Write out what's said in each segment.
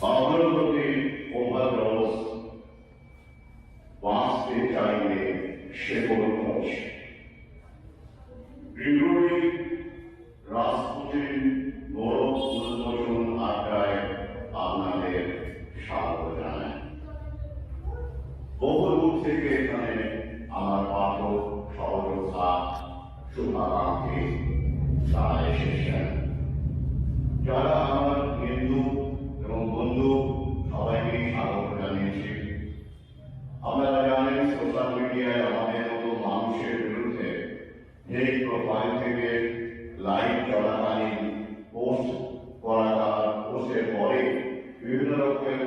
অগ্রগতি ওভারডোজ বাঁচতে চাইলে শেকড় খোঁজ। গ্রিগরি রাসপুটিন গৌরব উন্মোচন আড্ডায় আপনাদের স্বাগত জানাই। বহু দূর থেকে এখানে আমার পাঠক, সহযোদ্ধা, শুভাকাঙ্ক্ষী তারা এসেছেন। যারা আমার হিন্দু এবং বন্ধু সবাইকে স্বাগত জানিয়েছি। আপনারা জানেন সোশ্যাল মিডিয়ায় আমাদের মতো মানুষের বিরুদ্ধে এই প্রোফাইল থেকে লাইভ চলাকালীন পোস্ট করা, পোস্টের পরে বিভিন্ন রকমের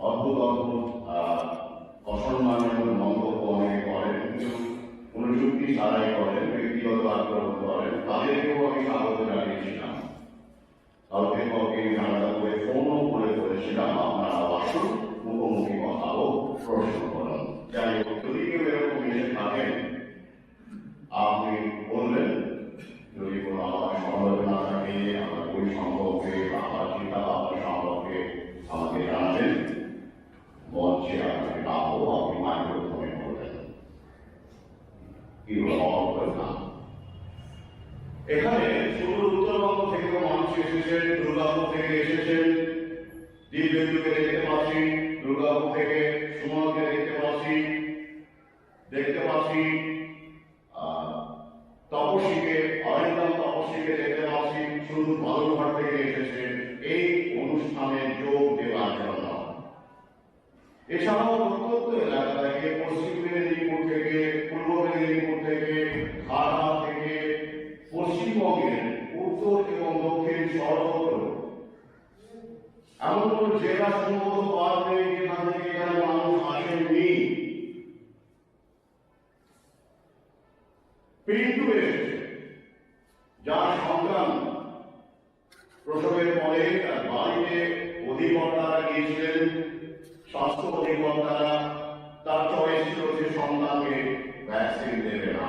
অদ্ভুত অদ্ভুত অসম্মানজনক মন্তব্য অনেকে করেন, কিন্তু কোনো যুক্তি ছাড়াই করেন, ব্যক্তিগত আক্রমণ করেন। তাদেরকেও আমি স্বাগত জানিয়েছিলাম। কাউকে কাউকে আলাদা করে ফোনও করে বলেছিলাম আপনারা আসুন, মুখোমুখি কথা হোক, প্রশ্ন করুন। যাই হোক, যদি কেউ এরকম এসে থাকেন আপনি বললেন, যদি কোনো আমার সমালোচনা থাকে, আমার বই সম্পর্কে, আমার চিন্তা ভাবনা সম্পর্কে আমাকে জানাবেন। মঞ্চে আপনাকে ডাকবো, আপনি মাইক্রোফোনে বলবেন। কি করতাম এখানে শুধু উত্তরবঙ্গ থেকে মানুষ এসেছেন, দুর্গাপুর থেকে এসেছেন, দিব্যেন্দুকে দেখতে পাচ্ছি, দুর্গাপুর থেকে সুমনকে দেখতে পাচ্ছি, তপস্বীকে, অরিন্দম তপস্বীকে দেখতে পাচ্ছি, শুধু বালুরঘাট থেকে এসেছেন এই অনুষ্ঠানে যোগ দেওয়ার জন্য। এছাড়াও প্রত্যন্ত এলাকা থেকে, পশ্চিম মেদিনীপুর থেকে, পূর্ব মেদিনীপুর থেকে, হাওড়া থেকে, পশ্চিমবঙ্গের উত্তর এবং দক্ষিণ সর্বত্র এমন কোন জেলা সম্ভবত পার নেই যেখান থেকে এখানে মানুষ আসেননি। পিন্টু এসেছে, যার সন্তান প্রসবের পরে তার বাড়িতে অধিকর্তারা গিয়েছিলেন, স্বাস্থ্য অধিকর্তারা, তার চয়েস ছিল যে সন্তানকে ভ্যাকসিন দেবে না।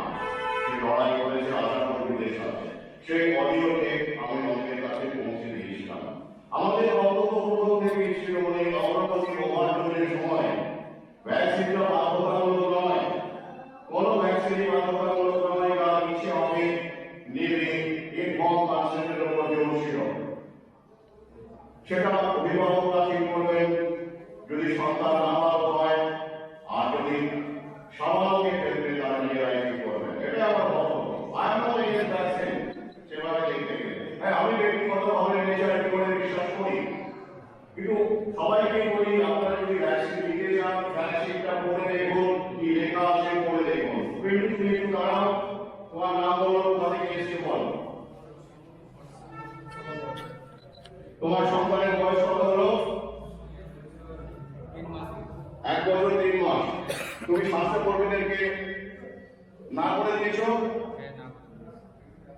সে লড়াই করেছে আশাকর্মীদের সাথে। সেই অডিওকে আমি অনেকের কাছে পৌঁছে দিয়েছিলাম। আমাদের বক্তব্য প্রথম থেকে ছিল এই অগ্রগতি ওভারডোজের সময় ভ্যাকসিনটা বাধ্যতামূলক নয়, কোন ভ্যাকসিনই বাধ্যতামূলক নয়, তার ইচ্ছে হবে নেবে, ইনফর্ম কনসেন্টের উপর জোর ছিল। সেটা অভিভাবকরা ঠিক করবেন, যদি সন্তান নাবালক হয়, আর যদি সাবালকের ক্ষেত্রে তারা নিজেরাই ঠিক করবেন। এটা আমার বক্তব্য। সেভাবে দেখতে গেলে হ্যাঁ, আমি ব্যক্তিগতভাবে নেচার করে বিশ্বাস করি, কিন্তু সবাইকে বলি আপনারা যদি ভ্যাকসিন নিতে চান, ভ্যাকসিনটা পড়ে দেখুন, কি লেখা আছে পড়ে দেখুন। তুমি একটু দাঁড়াও, তোমার নাম বলো, কোথা থেকে এসে বলো। তোমার সন্তানের বয়স কত হলো? 1 বছর 3 মাস। তুমি স্বাস্থ্যকর্মীদেরকে না করে দিয়েছো,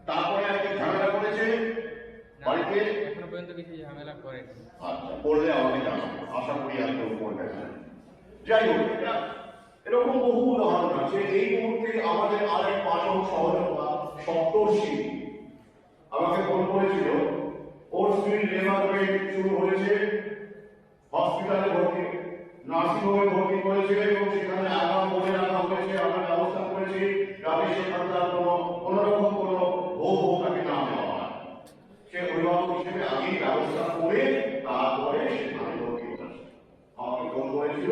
তারপরে একটা ঝামেলা করেছে বাড়িতে? এখনো পর্যন্ত কিছু ঝামেলা করে। আচ্ছা, করলে আমাকে জানাবো, আশা করি আর কেউ করবে না। যাই হোক, এরকম বহু উদাহরণ আছে। এই মুহূর্তে আমাদের আরেক পাঠক সহযোগিতা সপ্তর্ষি আমাকে ফোন করেছিল, ওর স্ত্রীর লেবার পেইন শুরু হয়েছে, হসপিটালে ভর্তি, নার্সিংহোমে ভর্তি করেছে এবং সেখানে আগাম বলে রাখা হয়েছে। আমরা ব্যবস্থা করেছি যাতে সেখানকার কোন রকম কোনো ভোগ তাকে না দেওয়া হয়। সে অভিভাবক হিসেবে আগেই ব্যবস্থা করে তারপরে সেখানে ভর্তি করেছে। আমাকে ফোন করেছিল,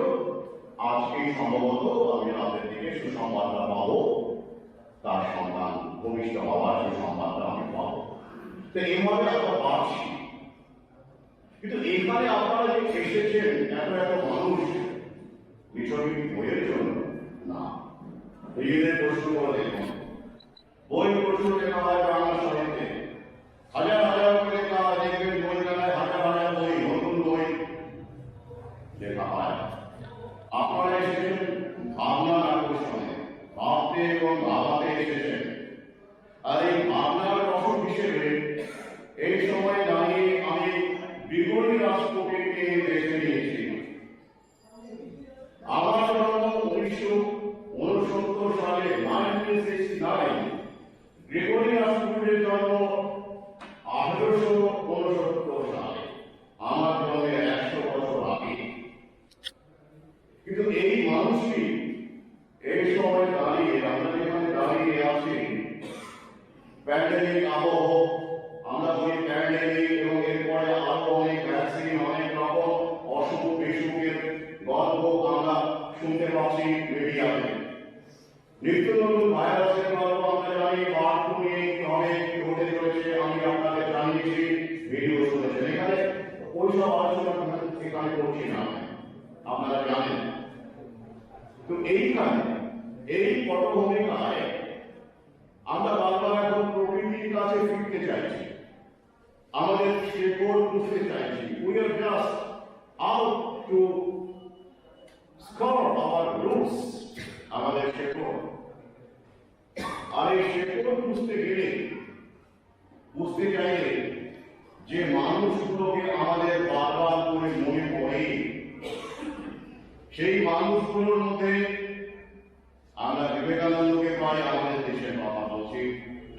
আজকেই সম্ভবত আমি রাতের দিকে সুসংবাদটা পাবো, তার সন্তান ভূমিষ্ঠ হওয়ার সুসংবাদটা আমি পাবো। তো এইভাবে আমরা পাচ্ছি। কিন্তু এখানে আপনারা যে এসেছেন এত মানুষ, বিষয় বইয়ের জন্য না, নিজেদের প্রশ্ন করে দেখুন। বই প্রশ্ন লেখা হয় বাংলা সাহিত্যে, হাজার হাজার করে লেখা হয়, দেখবেন বই মেলায় হাজার হাজার বই, নতুন বই লেখা হয়। আপনারা এসেছেন ভাবনার আকর্ষণে, ভাবতে এবং ভাবাতে এসেছেন। আর এই ভাবনার রসদ হিসেবে এই সময় দাঁড়িয়ে আমি গ্রিগরি রাসপুটিনকে বেছে নিয়েছি। আমার জন্ম 1969 সালে, 1969। গ্রিগরি রাসপুটিনের প্যান্ডেমিক আবহ, আমরা বলি প্যান্ডেমিক, এবং এরপরে আরো অনেক ভ্যাকসিন, অনেক রকম অসুখ বিসুখের গল্প আমরা শুনতে পাচ্ছি মিডিয়াতে। নিত্য নতুন ভাইরাসের গল্প আমরা জানি, বার্ড ফ্লু নিয়ে কি হবে, কি হতে চলেছে আমি আপনাদের জানিয়েছি, ভিডিও শুনেছেন। এখানে ওইসব আলোচনা এখানে করছি না, আপনারা জানেন। তো এইখানে এই পটভূমিকায় আমরা বারবার এখন প্রকৃতির কাছে ফিরতে চাইছি, আমাদের শেকড় বুঝতে চাইছি। We are just out to score hour roots, আমাদের শেকড়। আর এই শেকড় বুঝতে গেলে, বুঝতে চাইলে যে মানুষগুলোকে আমাদের বারবার করে মনে পড়ে, সেই মানুষগুলোর মধ্যে আমরা বিবেকানন্দকে পাই। আমাদের দেশের কথা বলছি,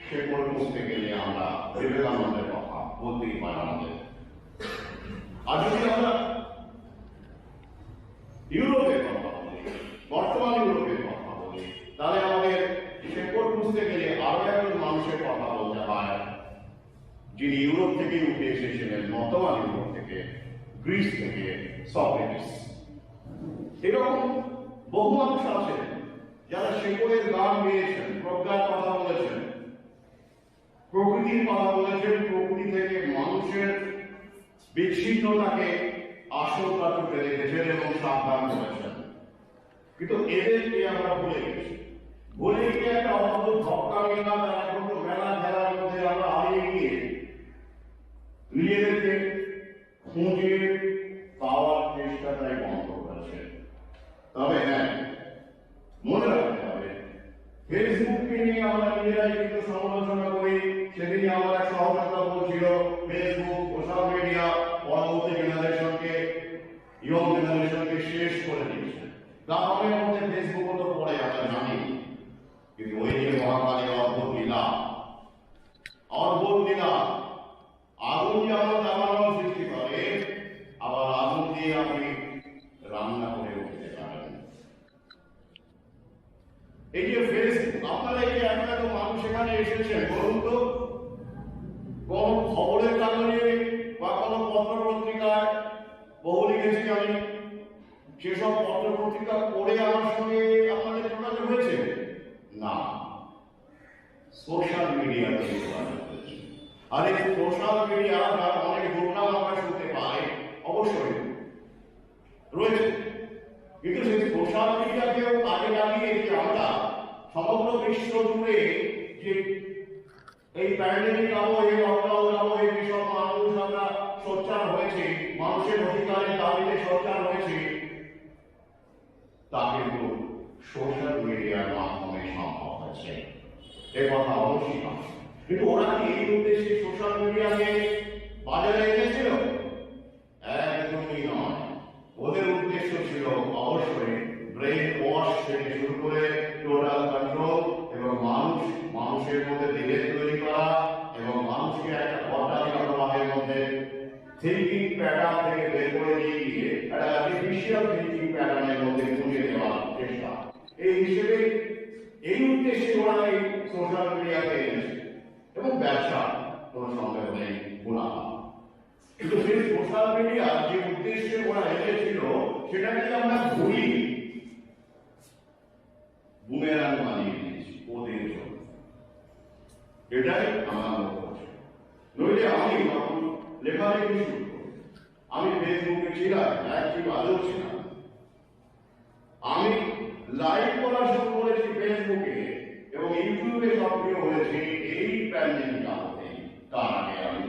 শেকড় বুঝতে গেলে আমরা বিবেকানন্দের কথা বলতেই পারি আমাদের। আর যদি আমরা ইউরোপের কথা বলি, বর্তমান ইউরোপের কথা বলি, তাহলে আমাদের শেকড় বুঝতে গেলে আরো একজন মানুষের কথা বলতে হয়, যিনি ইউরোপ থেকে উঠে এসেছিলেন, বর্তমান ইউরোপ থেকে, গ্রিস থেকে, সক্রেটিস। এরকম বহু মানুষ আছেন যারা শেকড়ের গান গেয়েছেন, প্রজ্ঞার কথা বলেছেন, প্রকৃতির কথা বলেছেন, প্রকৃতি থেকে মানুষের বিচ্ছিন্নতাকে আশঙ্কা চোখে রেখেছেন এবং সাবধান করেছেন। কিন্তু এদেরকে আমরা ভুলে গেছি। ভুলে গিয়ে একটা অদ্ভুত ধক্কা মেলা, তারা কোনো মেলা খেলার মধ্যে আমরা হারিয়ে গিয়ে নিজেদেরকে খুঁজে পাওয়ার চেষ্টাটাই বন্ধ করেছে। তবে হ্যাঁ, মনে রাখতে হবে, ফেসবুককে নিয়ে আমরা নিজেরাই কিন্তু সমালোচনা করি। সেদিনই আমার এক সহযোগিতা বলছিল, ফেসবুক, সোশ্যাল মিডিয়া পরবর্তী জেনারেশনকে, ইয়ং জেনারেশনকে শেষ করে দিয়েছে। গ্রামের মধ্যে ফেসবুকও তো পড়ে, আমরা জানি। কিন্তু ওই যে মহাকালী অদ্ভুত লীলা, অদ্ভুত লীলা, আগুন যেমন জ্বালানো সৃষ্টি করে, আবার আগুন দিয়ে আপনি রান্না করে উঠতে পারেন। এই যে ফেসবুক, আপনারা এই যে এত মানুষ এখানে এসেছেন, বলুন তো, কোন খবরের কাগজে বা কোন পত্র পত্রিকায়, বহু লিখেছি আমি, সেসব পত্র পত্রিকা পড়ে আমার সঙ্গে আপনাদের যোগাযোগ হয়েছে? না, সোশ্যাল মিডিয়াতে যোগাযোগ হয়েছে। আর এই সোশ্যাল মিডিয়া অনেক দুর্নাম আমরা শুনতে পাই, অবশ্যই রয়েছে, কিন্তু সেই সোশ্যাল মিডিয়াকেও কাজে লাগিয়ে যে আমরা সমগ্র বিশ্ব জুড়ে যে এই প্যান্ডেমিক আবহে, লকডাউন আবহে যেসব মানুষ আমরা সোচ্চার হয়েছে, মানুষের অধিকারের দাবিতে সোচ্চার হয়েছে, তা কিন্তু সোশ্যাল মিডিয়ার মাধ্যমে সম্ভব হয়েছে। এ কথা অবশ্যই না। কিন্তু ওরা কি এই উদ্দেশ্যে সোশ্যাল মিডিয়াকে বাজারে এনেছিল? একদমই নয়। ওদের উদ্দেশ্য ছিল অবশ্যই ব্রেন ওয়াশ থেকে শুরু করে টোটাল কন্ট্রোল, এবং মানুষের মধ্যে বিভেদ তৈরি করা, এবং মানুষকে একটা ঘটালি প্রবাহের মধ্যে থিঙ্কিং প্যাটার্ন থেকে বের করে নিয়ে গিয়ে একটা আর্টিফিশিয়াল থিঙ্কিং প্যাটার্নের মধ্যে খুঁজে দেওয়ার চেষ্টা। এই হিসেবে এই উদ্দেশ্যে ওরা এই সোশ্যাল মিডিয়াতে এনেছে, এবং ব্যবসা কোনো সন্দেহ নেই, মুনাফা। কিন্তু সেই সোশ্যাল মিডিয়া যে উদ্দেশ্যে ওরা এনেছিল, সেটাকে আমরা ভুলি, বুমেরাং বানিয়ে দিয়েছি ওদের জন্য। এটাই আমার লক্ষ্য। নইলে আমি যখন লেখালেখি শুরু করি, আমি ফেসবুকে ছিলাম, অ্যাক্টিভ আদৌ ছিলাম। আমি লাইভ করা শুরু করেছি ফেসবুকে এবং ইউটিউবে সক্রিয় হয়েছি এই প্যান্ডেমিক আবহে। তার আগে আমি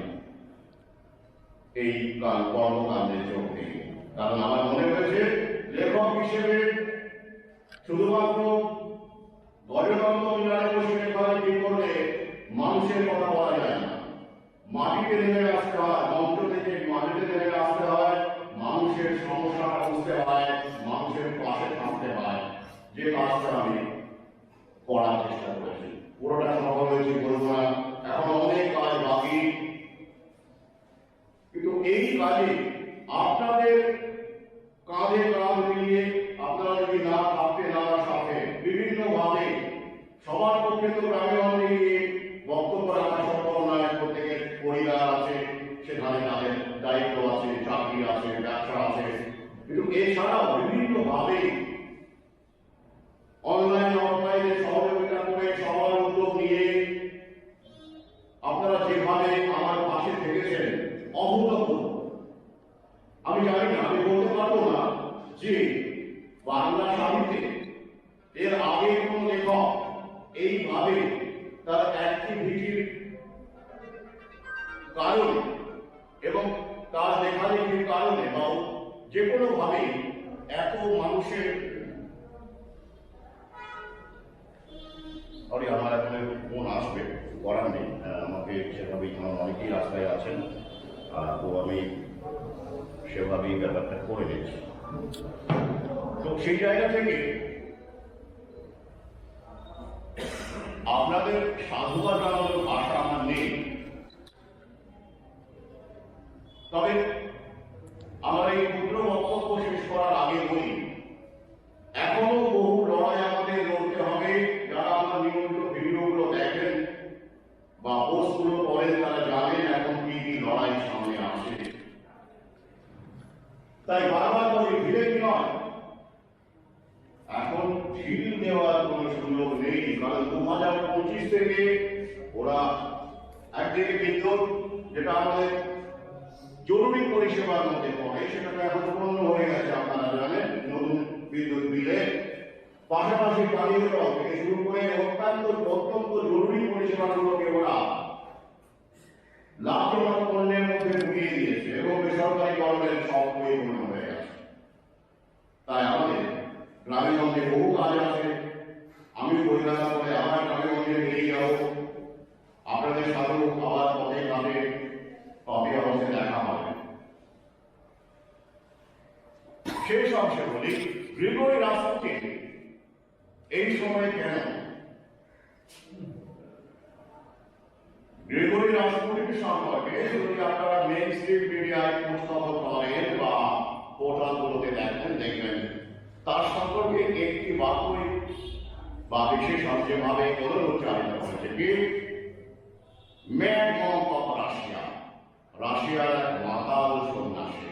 এই কর্মকাণ্ডে যোগ দিই, কারণ আমার মনে হয়েছে লেখক হিসেবে শুধুমাত্র গজতন্ত্র মিলানে বসে লেখালেখি করলে মানুষের কথা বলা যায় না। মাটিতে নেমে আসতে হয়, মঞ্চ থেকে মাটিতে নেমে আসতে হয়, মানুষের সমস্যাটা বুঝতে হয়, মানুষের পাশে থাকতে হয়। যে কাজটা আমি করার চেষ্টা করেছি, পুরোটা সফল হয়েছে বলবো না, এখন অনেক কাজ বাকি। কিন্তু এই কাজে আপনাদের কাঁধে কাঁধ মিলিয়ে, আপনারা যদি না থাকতে না সাথে বিভিন্ন ভাবে সবার পক্ষে তো গ্রামে গিয়ে বক্তব্য রাখা এছাড়াও বিভিন্নভাবে অনলাইন অফলাইনে সহযোগিতা করে সবার উদ্যোগ নিয়ে আপনারা যেভাবে আমার পাশে থেকেছেন অভূতপূর্ব। আমি জানি না, আমি বলতে পারবো না যে বাংলা সাহিত্যে এর আগে কোন লেখক এইভাবে তার অ্যাক্টিভিটির কারণে এবং তার লেখালেখির কারণে বা যে কোনো ভাবে এত মানুষের আমার এখন ফোন আসবে, করার নেই, আমাকে সেভাবেই অনেকেই রাস্তায় আছেন, তো আমি সেভাবেই ব্যাপারটা করে নিচ্ছি। তো সেই জায়গা থেকে আপনাদের সাধুবাদ জানানোর ভাষা আমার নেই। তবে আমার এই ক্ষুদ্র বক্তব্য শেষ করার আগে বলি, এখনো বহু লড়াই আমাদের লড়তে হবে। যারা আমার নিয়মিত ভিডিওগুলো দেখেন বা পোস্টগুলো করেন তারা জানেন এখন কি কি লড়াই সামনে আসে। তাই বারবার বলি, ধীরে কি নয়, এখন ঢিল দেওয়ার কোনো সুযোগ নেই। কারণ 2025 থেকে ওরা একদিকে বিদ্যুৎ, যেটা আমাদের জরুরি পরিষেবার মধ্যে পড়ে, সেটা এখন পূর্ণ হয়ে গেছে আপনারা জানেন, নতুন বিদ্যুৎ বিলে। পাশাপাশি পানীয় জল থেকে শুরু করে অত্যন্ত জরুরি পরিষেবাগুলোকে ওরা লাভজনক পণ্যের মধ্যে ঢুকিয়ে দিয়েছে এবং বেসরকারি কর্মের সব পরিপূর্ণ হয়ে গেছে। তাই আমাদের গ্রামে গঞ্জে বহু কাজ আছে। আমি পরিবার করে আমার গ্রামে গঞ্জে বেরিয়ে যাব, আপনাদের সাথেও আবার পথে ঘাটে কবে অবশ্যই দেখা হবে। শেষ অংশে বলি, গ্রিগরি রাসপুটিন এই সময় কেন? গ্রিগরি রাসপুটিন সম্পর্কে যদি আপনারা মেইন স্ট্রিম মিডিয়ায় পুস্তক করেন বা পোর্টালগুলোতে দেখবেন, তার সম্পর্কে একটি বাক্যই বা বিশেষভাবে পুনরুচ্চারিত হয়েছে কি, ম্যাড মঙ্ক অফ রাশিয়া, রাশিয়ার এক মাতাল সন্ন্যাসী।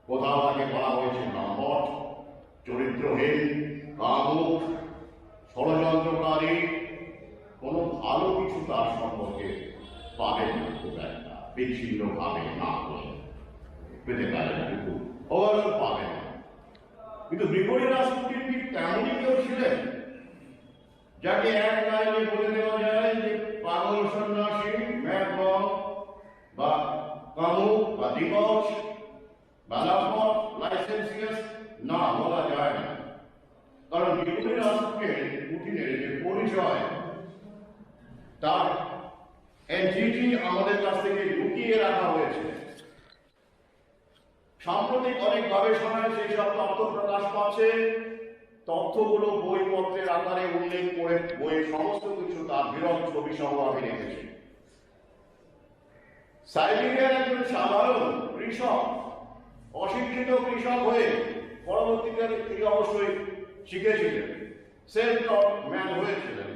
কোথাও তাকে বলা হয়েছে লম্পট, চরিত্রহীন, কামুক, ষড়যন্ত্রকারী। কোনো ভালো কিছু তার সম্পর্কে পাবেন না, খুব একটা বিচ্ছিন্ন ভাবে না করে পেতে পারেন, কিন্তু ওভারঅল পাবেন না। কিন্তু গ্রিগরি রাসপুটিন কি তেমনই কেউ ছিলেন যাকে এক লাইনে বলে দেওয়া যায় যে পাগল সন্ন্যাসী, ম্যাড মঙ্ক বা কামুক বা দিবস বা লম্পট, লাইসেন্সিয়াস? না, বলা যায় না। কারণ গ্রিগরি রাসপুটিনের যে পরিচয়, তার এন্টিটি আমাদের কাছ থেকে লুকিয়ে রাখা হয়েছে। সাম্প্রতিক অনেক গবেষণায় সেই সব তথ্য প্রকাশ পাচ্ছে। তথ্যগুলো বইপত্রের আকারে উল্লেখ করে বইয়ের সমস্ত কিছু তার বিরল ছবি সহ আমি রেখেছি। সাইবেরিয়ার একজন সাধারণ কৃষক, অশিক্ষিত কৃষক হয়ে পরবর্তীকালে তিনি অবশ্যই শিখেছিলেন, সেলফ টট ম্যান হয়েছিলেন।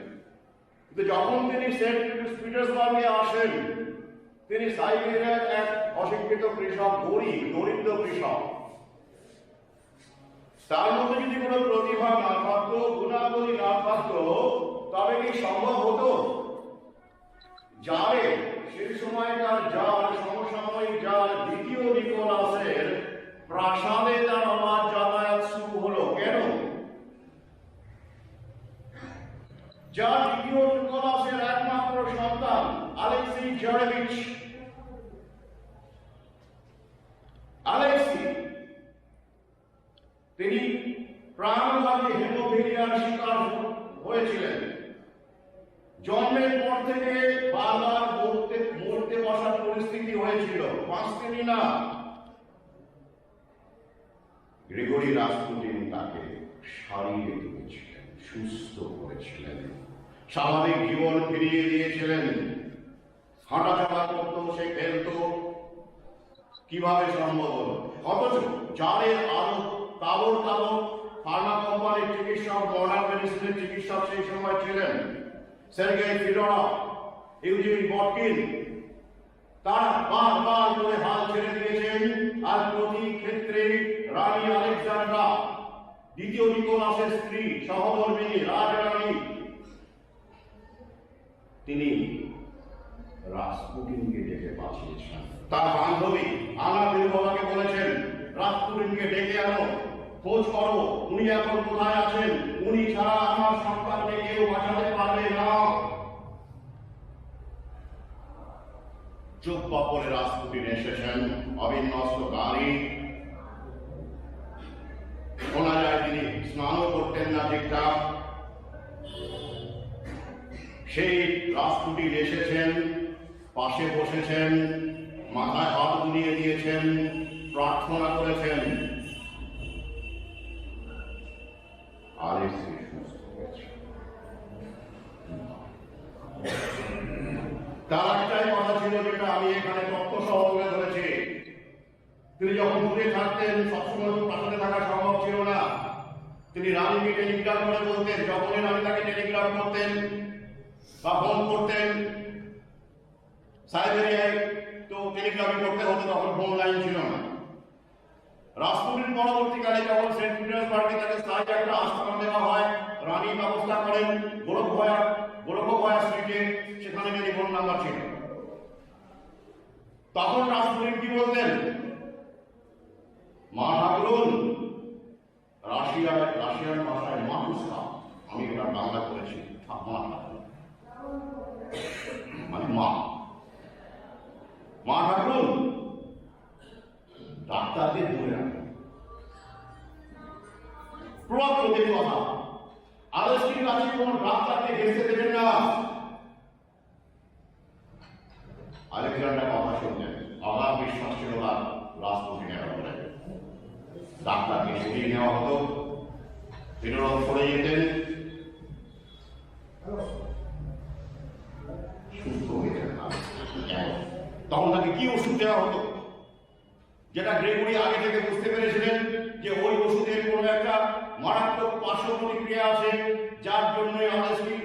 কিন্তু যখন তিনি সেন্ট পিটার্সবার্গে আসেন, তিনি সাইবেরিয়ার এক অশিক্ষিত কৃষক, গরিব দরিদ্র কৃষক। তার মধ্যে যদি কোনো প্রতিভা না থাকতো, গুণাবলী না থাকতো, তবে কি সম্ভব হতো যারে সেই সময়কার যার সমসাময়িক যার দ্বিতীয় নিকোলাসের প্রাসাদে তার আমার যাতায়াত শুরু হলো? কেন? যার দ্বিতীয় নিকোলাসের একমাত্র সন্তান আলেক্সি জারেভিচ, আলেক্সি, তিনি প্রাণঘাতী হেমোফিলিয়ার শিকার হয়েছিলেন। জন্মের পর থেকে বারবার মরতে বসার পরিস্থিতি হয়েছিল, বাঁচতেনি না। গ্রিগরি রাসপুটিন তাকে সারিয়ে তুলেছিলেন, সুস্থ করেছিলেন, স্বাভাবিক জীবন ফিরিয়ে দিয়েছিলেন। হাঁটাচলা করতো, সে খেলতো। কিভাবে সম্ভব হলো? অথচ জারের আরো তাবর ফার্মা কোম্পানির চিকিৎসক, মডার্ন মেডিসিনের চিকিৎসক সেই সময় ছিলেন সের্গেই ফিডোরভ, ইউজিন বটকিন। তারা বারবার করে হাল ছেড়ে দিয়েছেন আর প্রতি ক্ষেত্রে রানী দ্বিতীয় নিকোলাসের স্ত্রী সহধর্মিণী রাজরানী, তিনি রাসপুটিনকে ডেকে পাঠিয়েছেন। তার বান্ধবী আনা বেলগোভাকে বলেছেন, রাসপুটিনকে ডেকে আনো, খোঁজ করো উনি এখন কোথায় আছেন, উনি ছাড়া আমার সন্তানকে কেউ বাঁচাতে পারবে না। জুব্বা পরে রাসপুটিন এসেছেন, অবিন্যস্ত গাড়ি, শোনা যায় তিনি স্নানও করতেন না ঠিকঠাক। সেই রাসপুটিন এসেছেন, পাশে বসেছেন, মাথায় হাত বুলিয়ে দিয়েছেন, প্রার্থনা করেছেন, আলেক্সি সুস্থ হয়েছে। তার একটাই কথা ছিল, যেটা আমি এখানে তথ্য সহ তুলে ধরেছি। তিনি যখন দূরে থাকতেন, সবসময় প্রাসাদে থাকা সম্ভব ছিল না। তিনি রানীকে টেলিগ্রাফ করে বলতেন, যখনই রানী তাকে টেলিগ্রাফ করতেন বা ফোন করতেন, সাইবেরিয়ায় তো টেলিগ্রাফি করতে হতো, তখন ফোন লাইন ছিল না। রাসপুটিন পরবর্তীকালে যখন সেন্ট পিটার্সবার্গে তাকে স্থায়ী একটা আস্থান দেওয়া হয়, রানী ব্যবস্থা করেন গোরখভয়া স্ট্রিটে, সেখানে টেলিফোন নাম্বার ছিল। তখন রাসপুটিন কি বলতেন, মা ঠাকুরুন, রাশিয়ান ভাষায় মাতুস্কা, আমি এটা বাংলা করেছি মা ঠাকুরুন, মানে মা ঠাকুরুন, ডাক্তারদের দূরে রাখুন। প্রবাদের কথা, আলেক্সির কাছে কোন ডাক্তারকে ঘেঁষতে দেবেন না। আলেকজান্ডার কথা শুনলেন, অগাধ বিশ্বাস ছিল তার রাসপুটিনের উপরে। ডাক্তারকে সরিয়ে নেওয়া হতো, বিনোদন সরে যেতেন, সুস্থ হয়ে যেতেন। তখন তাকে কি ওষুধ দেওয়া হতো, যেটা গ্রেগরি আগে থেকে বুঝতে পেরেছিলেন যে ওই ওষুধের কোনো একটা মারাত্মক পার্শ্ব প্রতিক্রিয়া আছে, যার জন্য আলেক্সি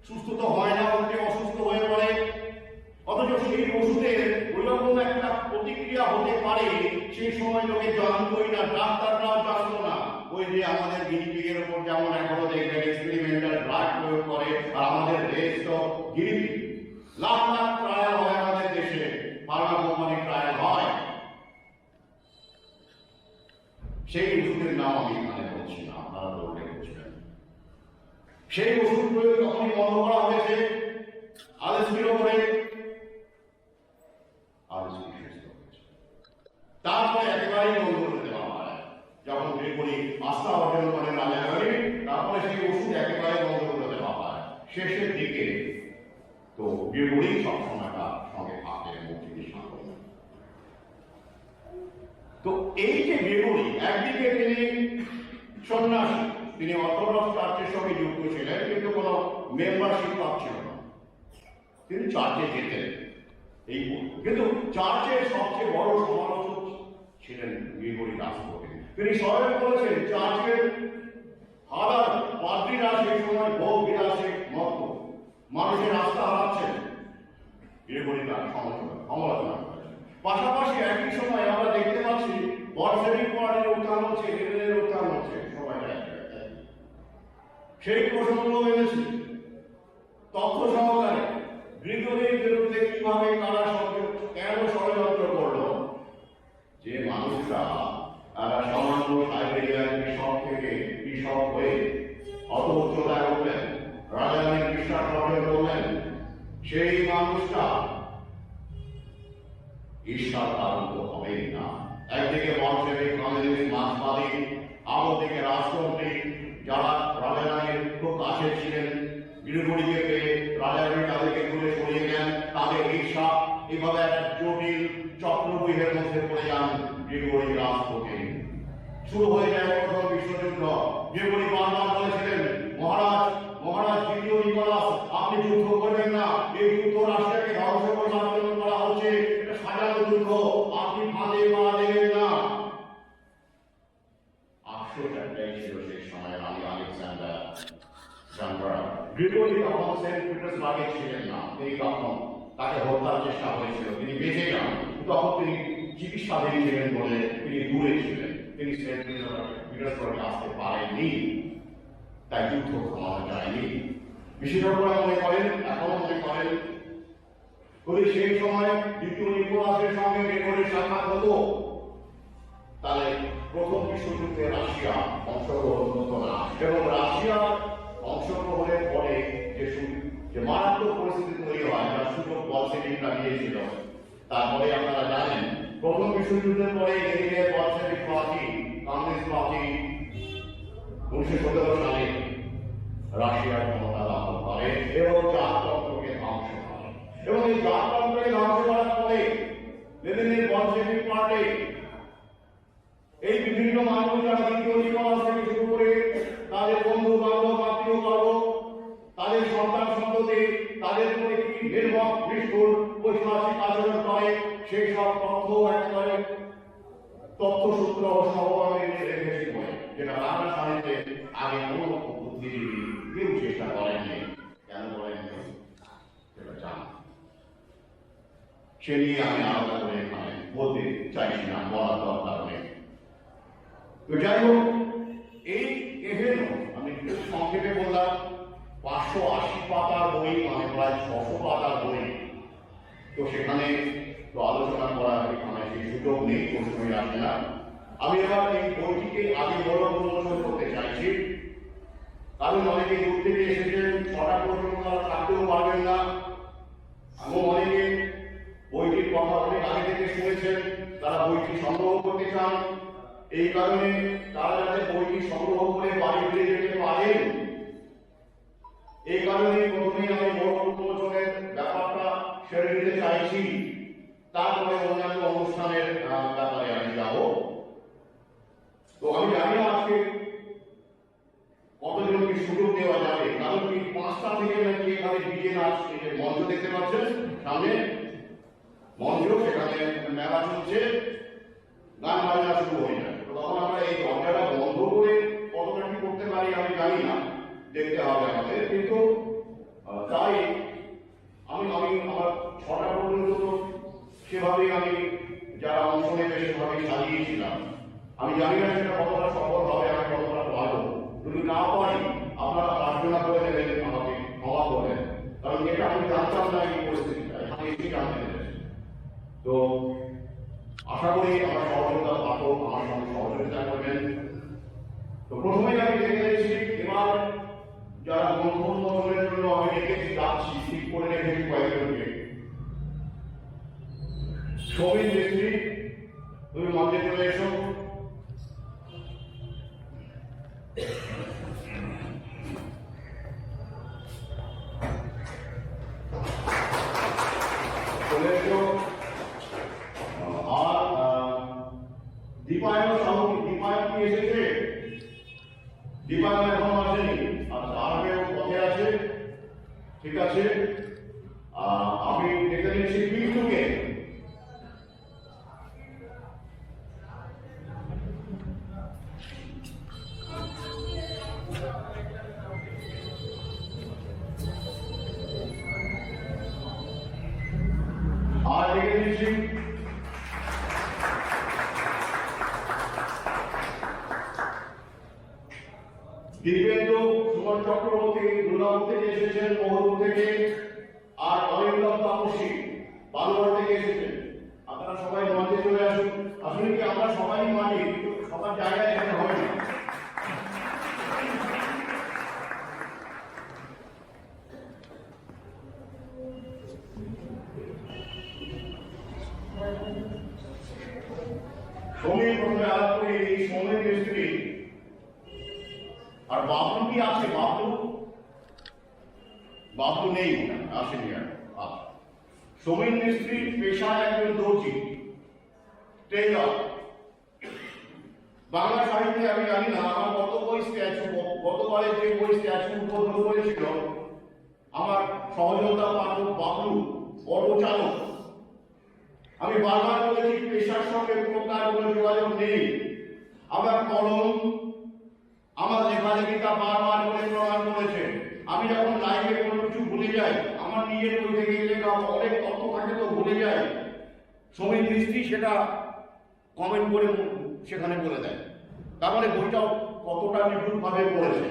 সুস্থ তো হয় না, বলতে অসুস্থ হয়ে পড়ে। অথচ সেই ওষুধের ওইরকম একটা প্রতিক্রিয়া হতে পারে সেই সময় লোকে জানতোই না, ডাক্তাররাও জানতো না। ওই যে আমাদের গিনিপিগের উপর যেমন এখনো দেখবেন এক্সপেরিমেন্টাল ড্রাগ প্রয়োগ করে, আর আমাদের দেশ তো গিনিপিগ, লাখ লাখ ট্রায়াল হয় আমাদের দেশে, ফার্মা কোম্পানি ট্রায়াল হয়। সেই ওষুধের নাম আমি এখানে বলছি না, আপনারা তো উল্লেখ করছিলেন। সেই ওষুধ প্রয়োগ তখনই বন্ধ করা হয়েছে আলেক্সির উপরে। তারপরে একেবারেই বন্ধ করে দেওয়া হয় যখন গ্রেগরি আস্থা অর্জন করেন রাজাগারে, তারপরে সেই ওষুধ একেবারে বন্ধ করে দেওয়া হয় শেষের দিকে। তো গ্রেগরি সবসময় তার সঙ্গে থাকেন এবং চিকিৎসা করেন। তো এই যে গ্রেগরি, একদিকে তিনি সন্ন্যাসী, তিনি অর্থোডক্স চার্চের সঙ্গে যুক্ত ছিলেন, কিন্তু কোনো মেম্বারশিপ পাচ্ছিল না। তিনি চার্চে যেতেন, এই কিন্তু চার্চের সবচেয়ে বড় সমালোচক ছিলেন গ্রেগরি রাসপুটিন। তিনি স্বয়ং বলেছেন, চার্চের ফাদার পাদ্রীরা সেই সময় ভোগ বিলাসে মত্ত, মানুষের আস্থা হারাচ্ছেন। গ্রেগরি তার সমালোচনা করেছেন। পাশাপাশি একই সময় আমরা দেখতে পাচ্ছি বলশেভিক পার্টির উত্থান হচ্ছে, লেনিনের উত্থান হচ্ছে, সবাই সেই প্রসঙ্গ এনেছি তথ্য সহকারে। গ্রেগরির বিরুদ্ধে কিভাবে কারা কেন ষড়যন্ত্র করলো, যে মানুষরা তারা সামান্য সাইবেরিয়ার কৃষক থেকে কৃষক হয়ে অত উচ্চতায় উঠলেন, রাজারানীর বিশ্বাস অর্জন করলেন, সেই মানুষটা ঈশ্বর আরম্ভ হবেই না। একদিকে বলশেভিক কমিউনিস্ট মার্ক্সবাদী, অপরদিকে রাজতন্ত্রী, যারা রাজারানীর খুব কাছে ছিলেন। গ্রেগরিকে পেয়ে রাজারানী তাদেরকে দূরে সরিয়ে দেন, তাদের ঈর্ষা, এভাবে একটা জটিল চক্রব্যূহের মধ্যে পড়ে যান গ্রেগরি রাসপুটিন। শুরু হয়ে যায় প্রথম বিশ্বযুদ্ধ। গ্রেগরি বারবার বলেছিলেন, মহারাজ দ্বিতীয় নিকোলাস, আপনি যুদ্ধ করবেন না, এই যুদ্ধ রাশিয়াকে ধ্বংস করার জন্য করা হচ্ছে, এটা সাজানো যুদ্ধ, আপনি ফাঁদে পা দেবেন না। আশ্চর্যটাই ছিল সেই সময় রানী আলেকজান্ডার গ্রেগরি তখন সেন্ট পিটার্সবার্গে ছিলেন না, তিনি তখন তাকে হত্যার চেষ্টা হয়েছিল, তিনি বেঁচে যান, তখন তিনি চিকিৎসাধীন ছিলেন বলে তিনি দূরে ছিলেন। তিনি বিরোধ করে আসতে পারেননি, তাই যুদ্ধ থামানো যায়নি। বিশেষজ্ঞরা মনে করেন, এখনো মনে করেন, যদি সেই সময় দ্বিতীয় নিকোলাসের সঙ্গে বেগরের সাক্ষাৎ হতো, তাহলে প্রথম বিশ্বযুদ্ধে রাশিয়া অংশগ্রহণ হতো না, এবং রাশিয়ার অংশগ্রহণের পরে যে মারাত্মক পরিস্থিতি তৈরি হয়, যার সুযোগ বলশেভিকরা নিয়েছিল। তারপরে আপনারা জানেন, প্রথম বিশ্বযুদ্ধের পরে লেনিনের বলশেভিক পার্টি, কমিউনিস্ট পার্টি 1917 সালে রাশিয়ার ক্ষমতা দখল করে এবং জাততন্ত্রকে ধ্বংস করে। এবং এই জাততন্ত্রকে ধ্বংস করার পরে লেনিনের বলশেভিক পার্টি এই বিভিন্ন মানুষ, যারা দ্বিতীয় নিকোলাস থেকে শুরু করে তাদের বন্ধু বান্ধব, আত্মীয় বর্গ, তাদের সন্তান সন্ততি, তাদের প্রতি কি নির্মম নিষ্ঠুর ঐতিহাসিক আচরণ করে, সেই সব তথ্য একেবারে তথ্যসূত্র ও সহকর্মী রেখেছি বলে, যেটা বাংলা সাহিত্যে আগে কোনো বুদ্ধিজীবী কেউ চেষ্টা করেননি। কেন করেননি সেটা জান, সে নিয়ে আমি আলাদা করে এখানে বলতে চাইছি না, বলার দরকার নেই। তো যাই হোক, এই এভেনও আমি সংক্ষেপে বললাম, 580 পাতার বই, মানে প্রায় 600 পাতার বই। তো সেখানে তো আলোচনা করার এখানে সেই সুযোগ নেই, প্রশ্নই আসে না। আমি এবার এই বইটিকে আগে বড় উন্মোচন করতে চাইছি, কারণ অনেকে দূর থেকে এসেছেন, 6টা পর্যন্ত তারা থাকতেও পারবেন না, এবং অনেকে বইটির কথা অনেক আগে থেকে শুনেছেন, তারা বইটি সংগ্রহ করতে চান। এই কারণে তারা যাতে বইটি সংগ্রহ করে বাড়ি ফিরে যেতে পারেন, এই কারণে প্রথমে আমি বড় উন্মোচনের ব্যাপারটা সেরে নিতে চাইছি, তারপরে অন্যান্য অনুষ্ঠানের ব্যাপারে আমি যাব। তো আমি জানি না আজকে কতজনকে সুযোগ দেওয়া যাবে, কারণ কি 5টা থেকে নাকি এখানে ডিজে নাচ, মঞ্চ দেখতে পাচ্ছেন সামনে মঞ্চ, সেখানে মেলা চলছে, গান বাজনা শুরু হয়ে যায়। তো তখন আমরা এই দরজাটা বন্ধ করে কতটা কি করতে পারি আমি জানি না, দেখতে হবে আমাদের। কিন্তু তাই আমি আমার 6টা পর্যন্ত তো সেভাবেই আমি যারা অংশ নেবে সেভাবেই সাজিয়েছিলাম। আমি জানি না সেটা কতটা সফল হবে, আমি কতটা পারবো। যদি না পারি আপনারা প্রার্থনা করে দেবেন, আমাকে ক্ষমা করবেন, কারণ এটা আমি জানতাম না এই পরিস্থিতিটা, এখানে এসে জানতে পেরেছি। তো আশা করি আমার সহযোগিতা পাঠক আমার সঙ্গে সহযোগিতা করবেন। তো প্রথমেই আমি দেখে নিয়েছি, এবার যারা গ্রন্থ উন্মোচনের জন্য আমি রেখেছি, যাচ্ছি, ঠিক করে রেখেছি কয়েকজনকে। সৌমিন মিস্ত্রি, তুমি মঞ্চে চলে এসো। চলে এসো। আর দীপায়ন সাহু, দীপায়ন কি এসেছে? দীপায়ন এখনো আসেনি, আচ্ছা, আর কেউ পথে আছে? ঠিক আছে, আমি দেখে নিচ্ছি বিষ্ণুকে। আর দেখে নিচ্ছি দিব্যেন্দু, সুমন চক্রবর্তী দুর্গাপুর থেকে এসেছেন, মহরপুর থেকে, আর অরিন্দম তাপসী বালুঘাট থেকে এসেছেন। আপনারা সবাই মঞ্চে চলে আসুন। আসলে কি আমরা সবাই মানি, কিন্তু সবার জায়গায় এখানে হবে না। সমীর প্রথমে আলাপ করি, এই সমীর মিস্ত্রি। আর বাবলু কি আছে? বাবলু নেই, আসেনি আর। সমীর মিস্ত্রি পেশায় একজন দর্জি, টেইলর। বাংলা সাহিত্যে আমি জানি না আমার কত বই স্ট্যাচু, গতবারে যে বই স্ট্যাচু উদ্বোধন করেছিল আমার সহযোগিতা পাঠক বাবলু, অটো চালক। আমি বারবার বলেছি পেশার সঙ্গে প্রকার কোনো যোগাযোগ নেই। আমার কলম, আমার লেখালেখিটা বারবার করে প্রমাণ করেছে। আমি যখন লাইভে কোনো কিছু ভুলে যাই, আমার নিজের বই থেকে লেখা অনেক তথ্য থাকে তো ভুলে যাই, সমীর মিস্ত্রি সেটা কমেন্ট করে সেখানে বলে দেয়। তার মানে বইটাও কতটা নিপুণভাবে পড়েছে।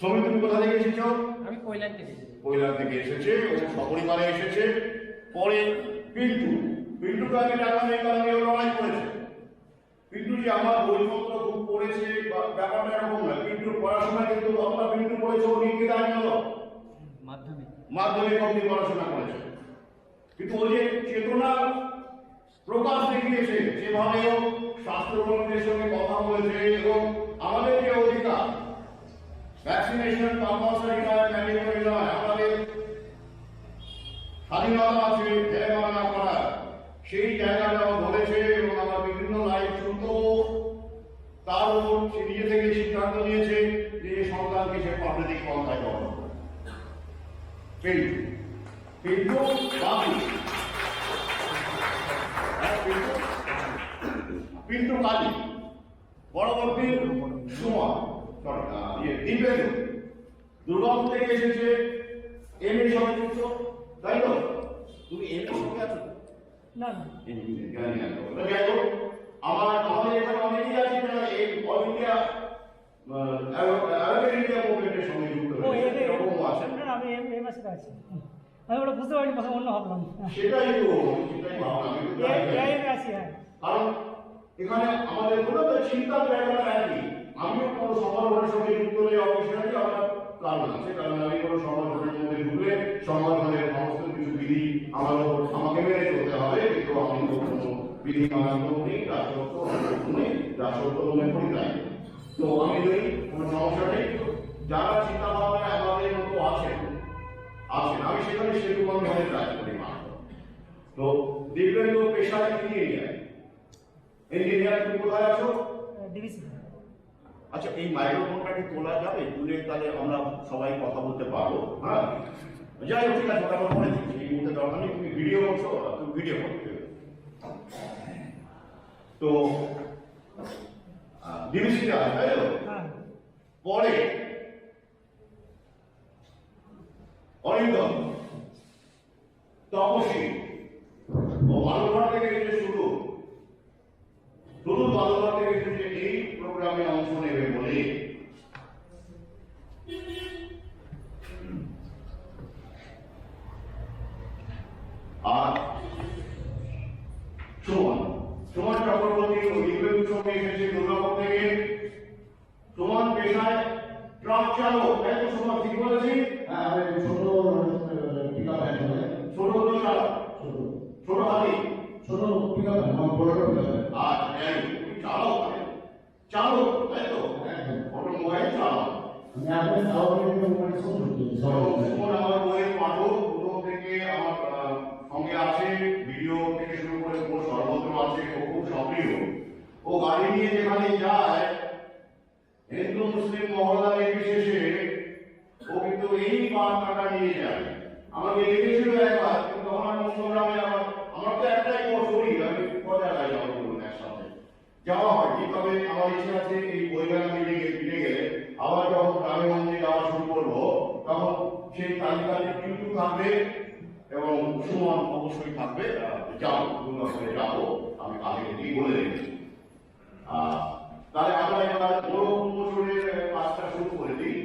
সমীর, তুমি কোথা থেকে এসেছো? আমি কৈলার থেকে এসেছে, ও সপরিবারে এসেছে। পরে পিন্টুকে আগে টাকা নিয়ে কারণে লড়াই করেছে। পিন্টু যে আমার বইপত্র খুব পড়েছে ব্যাপারটা এরকম না। পিন্টুর পড়াশোনা কিন্তু অতটা পিন্টু পড়েছে ও নিয়ে দাঁড় গেল মাধ্যমিক অবধি পড়াশোনা করেছে, কিন্তু ও যে চেতনা প্রকাশ দেখিয়েছে, যেভাবে ও স্বাস্থ্যকর্মীদের সঙ্গে কথা বলেছে এবং আমাদের যে অধিকার ভ্যাকসিনেশন কম্পালসারি নয়, ম্যান্ডেটরি নয়, আমাদের স্বাধীনতা আছে জয়মানা করা, সেই জায়গাটাও বলেছে এবং আমার বিভিন্ন লাইভ শুনতো। তার উপর সে নিজে থেকে সিদ্ধান্ত নিয়েছে যে সন্তানকে সে প্রাকৃতিক পন্থায় বড় করবে। পিন্টু কালী পরবর্তী সুমন দিব্যেন্দু দুর্গাপুর থেকে এসেছে, এমএ সঙ্গে যুক্ত, তাই তো? তুমি এমএ সঙ্গে আছো? না যাই হোক, আমাদের এখানে অনেকেই আছে যারা এই অল ইন্ডিয়া আরব ইন্ডিয়া মুভমেন্টের সঙ্গে যুক্ত হয়েছে, এরকমও আছে। আমি এই মাসে আছি, আমি ওটা বুঝতে পারিনি, কথা অন্য ভাবলাম। সেটাই ভাবলাম আছি। হ্যাঁ, কারণ এখানে আমাদের কোনো চিন্তার জায়গাটা একই। আমিও কোনো সংগঠনের সঙ্গে যুক্ত হলে অবশ্যই আমার কারণ আছে, কারণ আমি কোনো সংগঠনের মধ্যে ঢুকলে সংগঠনের সমস্ত কিছু বিধি আমাকে মেনে চলতে হবে, কিন্তু আমি কোনো বিধি মানান্ত নেই, রাষ্ট্রত্ব মনে করি তাই। তো আমি যদি কোনো সমস্যা নেই, যারা চিন্তা ভাবনায় আমাদের মতো আছেন, আমি সেখানে সেটুকু আমি ট্রাই করি মাত্র। তো দিব্যেন্দু পেশায় ইঞ্জিনিয়ার, তুমি কোথায় আছো? ডিভিসি। আচ্ছা, এই মাইক্রোফোনটাকে তোলা যাবে? তুলে তাহলে আমরা সবাই কথা বলতে পারবো। হ্যাঁ, যাই হোক, ঠিক আছে, ওটা আমরা করে দিচ্ছি। এই মুহূর্তে দরকার নেই, তুমি ভিডিও করছো, তুমি ভিডিও করতে। তো ডিভিসিতে আছে, তাই তো? পরে অরিন্দম, তপসী ও বালুরঘাট থেকে এসে শুরু বালুরঘাট থেকে এসেছে এই প্রোগ্রামে অংশ নেবে বলে। আর সুমন চক্রবর্তী ও দিব্যেন্দুর সঙ্গে এসেছে দুর্গাপুর থেকে। সুমন পেশায় ট্রাক চালক, তাই তো? সুমন, ঠিক বলেছি? ছোট হাতি, ছোট পিকআপ বড় চালক, তাই তো? অটোমোবাইল চালক। আমার বইয়ের পাঠক, প্রথম থেকে আমার সঙ্গে আছে, ভিডিও থেকে শুরু করে সর্বত্র আছে, ও খুব সক্রিয়। ও গাড়ি নিয়ে যেখানে যায়, হিন্দু মুসলিম মহল্লা নির্বিশেষে ও কিন্তু এই বার্তাটা নিয়ে যায়। আমাকে লিখেছিল একবার, কিন্তু তখন মঙ্গলগ্রামে আমার তো একটাই শরীর, আমি বজায় রাখি আমার বলুন একসাথে যাওয়া হয়নি। তবে আমার ইচ্ছে আছে এই বইমেলা মিলে গেলে আবার যখন গ্রামে মন্দিরে যাওয়া শুরু করবো, তখন সেই তালিকাতে কিন্তু থাকবে এবং সুমন অবশ্যই থাকবে। যাও, দুর্গাপুরে যাবো, আমি আগে থেকেই বলে রেখেছি। তাহলে আমরা এবার বড় পূর্বশরীরের কাজটা শুরু করে দিই।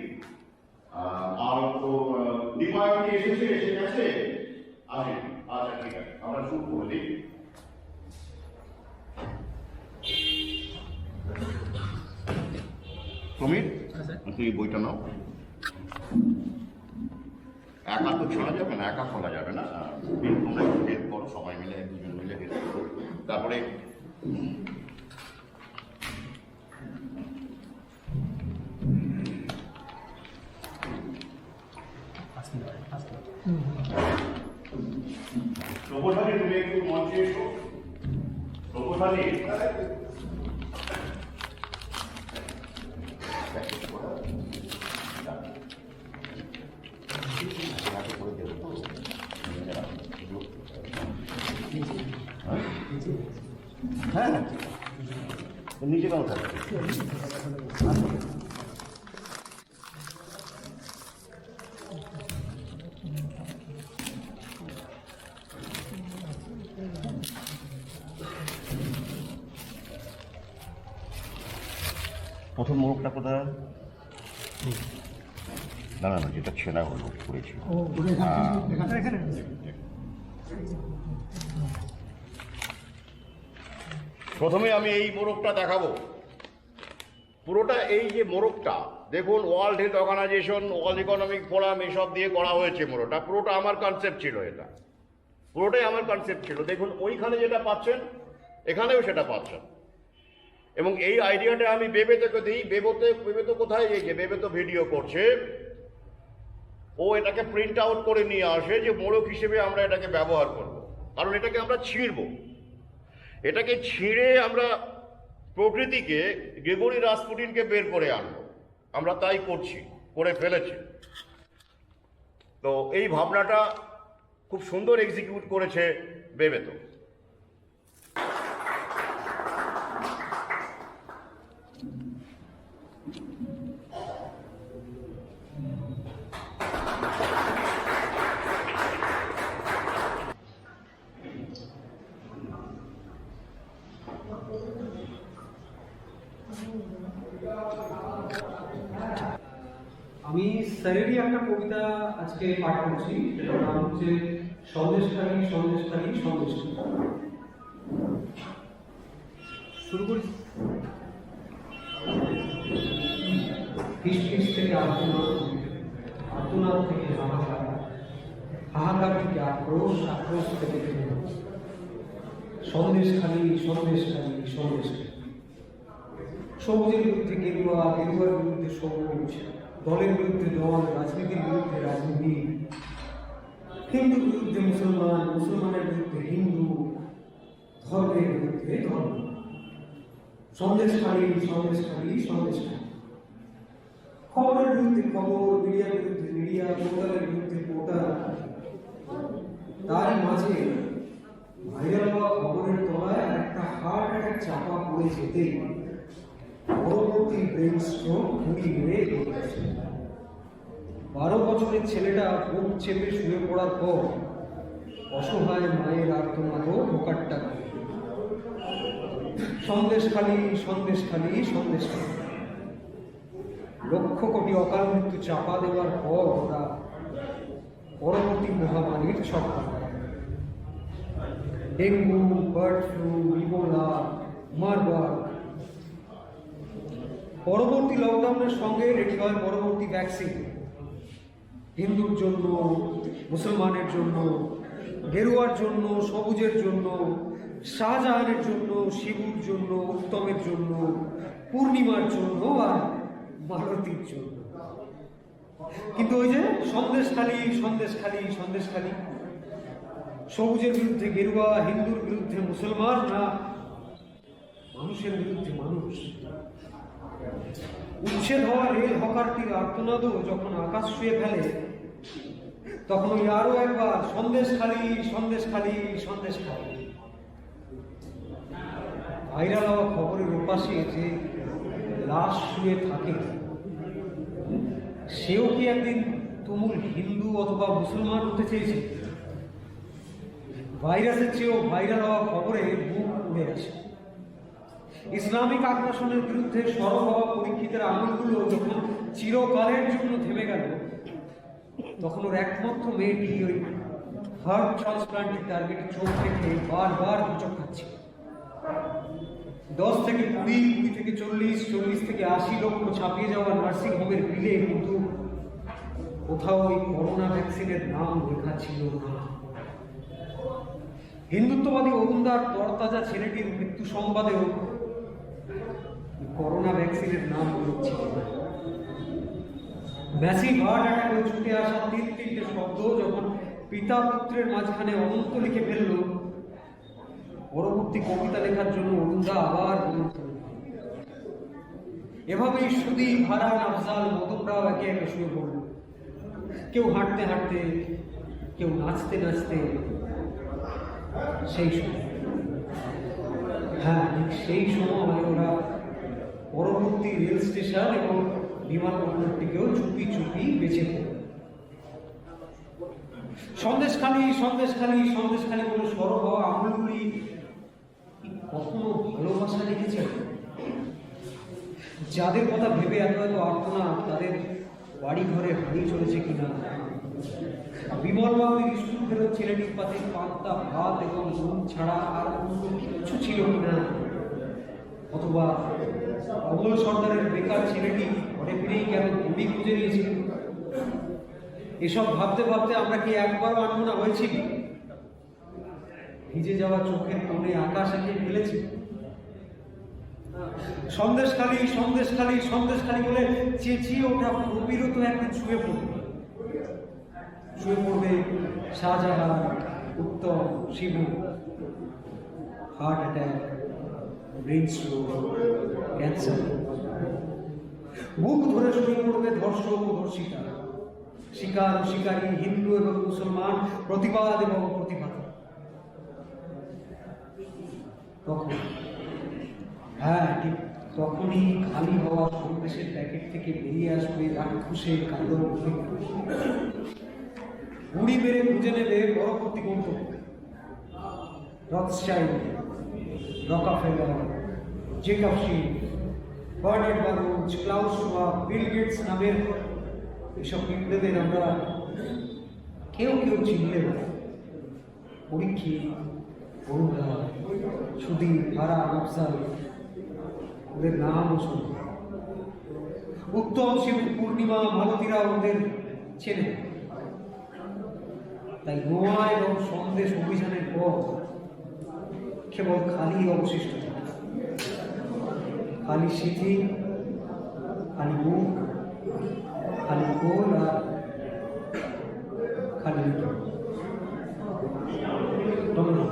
আর তো দীপায়নি এসে গেছে, আসেন। আচ্ছা, ঠিক আছে, আমরা শুরু করে দিই। সমীর, তুমি বইটা নাও। একা তো ছেড়া যাবে না, একা খোলা যাবে না, তোমরা হেল্প করো, সবাই মিলে, দুজন মিলে হেল্প করো। তারপরে প্রকোষালী, তুমি একটু মঞ্চে এসো। প্রকোষালী, হ্যাঁ, নিচে কেন থাকবে? প্রথম মোড়কটা কোথায়? না না না, যেটা ছেঁড়া হলো করেছিল। এখানে প্রথমে আমি এই মোড়কটা দেখাবো। পুরোটা এই যে মোড়কটা দেখুন, world health organization, world economic forum এসব দিয়ে করা হয়েছে মোড়কটা। পুরোটা আমার কনসেপ্ট ছিল, এটা পুরোটাই আমার কনসেপ্ট ছিল। দেখুন ওইখানে যেটা পাচ্ছেন এখানেও সেটা পাচ্ছেন। এবং এই আইডিয়াটা আমি বেবেতোকে দিই। বেবেতো কোথায়? এই যে বেবেতো ভিডিও করছে, ও এটাকে প্রিন্ট আউট করে নিয়ে আসে যে মোড়ক হিসেবে আমরা এটাকে ব্যবহার করব। কারণ এটাকে আমরা ছিঁড়ব, এটাকে ছিঁড়ে আমরা প্রকৃতিকে, গ্রেগরি রাসপুটিনকে বের করে আনবো। আমরা তাই করছি, করে ফেলেছি। তো এই ভাবনাটা খুব সুন্দর এক্সিকিউট করেছে বেবেতো। আমি স্যারেরই একটা কবিতা আজকে পাঠ করছি, সেটার নাম হচ্ছে সন্দেশখালী সন্দেশখালী সন্দেশখালী। শুরু করি। ফিস থেকে আর্তনাদ, আর্তনাদ থেকে হাহাকার, হাহাকার থেকে আক্রোশ, আক্রোশ থেকে সন্দেশখালী সন্দেশখালী সন্দেশখালী। সবুজের বিরুদ্ধে গেরুয়া, গেরুয়ার বিরুদ্ধে সবুজ, দলের বিরুদ্ধে দল, রাজনীতির বিরুদ্ধে রাজনীতি, হিন্দুর বিরুদ্ধে মুসলমান, মুসলমানের বিরুদ্ধে হিন্দু, ধর্মের বিরুদ্ধে ধর্ম। সন্দেশখালী সন্দেশখালী সন্দেশখালী। খবরের বিরুদ্ধে খবর, মিডিয়ার বিরুদ্ধে মিডিয়া, পোর্টালের বিরুদ্ধে পোর্টাল। তারই মাঝে ভাইরাল হওয়া খবরের তলায় একটা হার্ট অ্যাটাক চাপা পড়ে যেতেই পরবর্তী ব্রেন স্ট্রোক ঘুরি মেরে গেছে। 12 বছরের ছেলেটা বুক চেপে শুয়ে পড়ার পর অসহায় মায়ের আর্তনাদ ঢোকারটা। সন্দেশখালী সন্দেশখালী সন্দেশখালী। লক্ষ কোটি অকাল মৃত্যু চাপা দেওয়ার পর ওরা পরবর্তী মহামারীর ছক্কা। Dengue, bird flu, Ebola, Marburg. পরবর্তী লকডাউনের সঙ্গে রেডি হয় পরবর্তী ভ্যাকসিন। হিন্দুর জন্য, মুসলমানের জন্য, গেরুয়ার জন্য, সবুজের জন্য, শাহজাহানের জন্য, শিবুর জন্য, উত্তমের জন্য, পূর্ণিমার জন্য আর মালতীর জন্য। কিন্তু ওই যে সন্দেশখালী সন্দেশখালী সন্দেশখালী। সবুজের বিরুদ্ধে গেরুয়া, হিন্দুর বিরুদ্ধে মুসলমান, না মানুষের বিরুদ্ধে মানুষ। উচ্ছেদ হওয়া রেল হকারটির আর্তনাদও যখন আকাশ ছুঁয়ে ফেলে, তখন ওই আরো একবার সন্দেশখালী সন্দেশখালী সন্দেশখালী। ভাইরাল হওয়া খবরের ওপাশে যে লাশ শুয়ে থাকে, সেও কি একদিন তুমুল হিন্দু অথবা মুসলমান হতে চেয়েছে? ভাইরাসের চেয়েও ভাইরাল হওয়া খবরে বুক উড়ে আসে। ইসলামিক আগ্রাসনের বিরুদ্ধে সরব হওয়া পরীক্ষিতের আঙুলগুলো যখন চিরকালের জন্য থেমে গেল, তখন ওর একমাত্র মেয়েটি ওই হার্ট ট্রান্সপ্লান্টের টার্গেটে চোখ রেখে বারবার হোঁচট খাচ্ছে। 10 থেকে 20, 20 থেকে 40, 40 থেকে 80 লক্ষ ছাপিয়ে যাওয়া নার্সিং হোমের বিলে কিন্তু কোথাও ওই করোনা ভ্যাকসিনের নাম লেখা ছিল না। হিন্দুত্ববাদী অরুণদার তরতাজা ছেলেটির মৃত্যু সংবাদেও করোনা ভ্যাকসিনের নাম ছিল না। ম্যাসিভ হার্ট অ্যাটাকে ছুটে আসা 3-3টে শব্দ যখন পিতা পুত্রের মাঝখানে অনন্ত লিখে ফেলল, পরবর্তী কবিতা লেখার জন্য অরুণদা আবার এভাবেই সুদীপ, হারান, আফজাল, মদনরাও একে একে শুয়ে পড়ল। কেউ হাঁটতে হাঁটতে, কেউ নাচতে নাচতে। সেই সময়, হ্যাঁ সেই সময় ওরা পরবর্তী রেল স্টেশন এবং বিমানবন্দরটিকেও চুপি চুপি বেছে নেয়। সন্দেশখালী সন্দেশখালী সন্দেশখালী বলে সরব হওয়া আঙুলগুলি কখনো ভালোবাসা লিখেছে? যাদের কথা ভেবে এত এত আর্তনা, তাদের বাড়ি ঘরে হারিয়ে চলেছে কিনা, বিমল বাবুর স্কুল ফেরত ছেলেটির পাশে পান্তা ভাত এবং নুন ছাড়া আর অন্য কিচ্ছু ছিল কিনা, অথবা অমল সর্দারের বেকার ছেলেটি ঘরে ফিরেই কেন গুলি খুঁজে নিয়েছিল। এসব ভাবতে ভাবতে আমরা কি একবারও আনমনা হয়েছি? ভিজে যাওয়া চোখের কোণে আকাশ এঁকে ফেলেছি। সন্দেশখালী সন্দেশখালী সন্দেশখালী বলে চেঁচিয়ে ওঠা প্রবীরত একদিন শুয়ে পড়বে Shahjahan, Uttam, Shibu, heart attack, brain stroke, cancer. বুক ধরে শুয়ে পড়বে ধর্ষক ও ধর্ষিতা, শিকার ও শিকারী, হিন্দু এবং মুসলমান, প্রতিবাদ এবং প্রতিবাদ। তখন ঠিক তখনই খালি হওয়া সন্দেশের প্যাকেট থেকে বেরিয়ে আসবে রাক্ষসের কালো গুড়ি মেরে খুঁজে নেবে পরবর্তী গন্তব্য। রথস্টাইল, রকাফেলার, জেকব শিল্ড, Bernard Baruch, Klaus Schwab, Bill Gates নামের এসব পিঁপড়েদের আমরা কেউ চিনলে না। পরীক্ষিত, বরুণা, সুদীপ, হারা, নকশাল, ওদের নামও শুনি। উত্তম, শিব, পূর্ণিমা, মালতীরা ওদের চেনে। তাই নোয়া এবং সন্দেশ অভিযানের পর কেবল খালি অবশিষ্ট, খালি স্মৃতি, খালি মুখ, খালি গোল আর খালি ধন্যবাদ।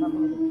নামটা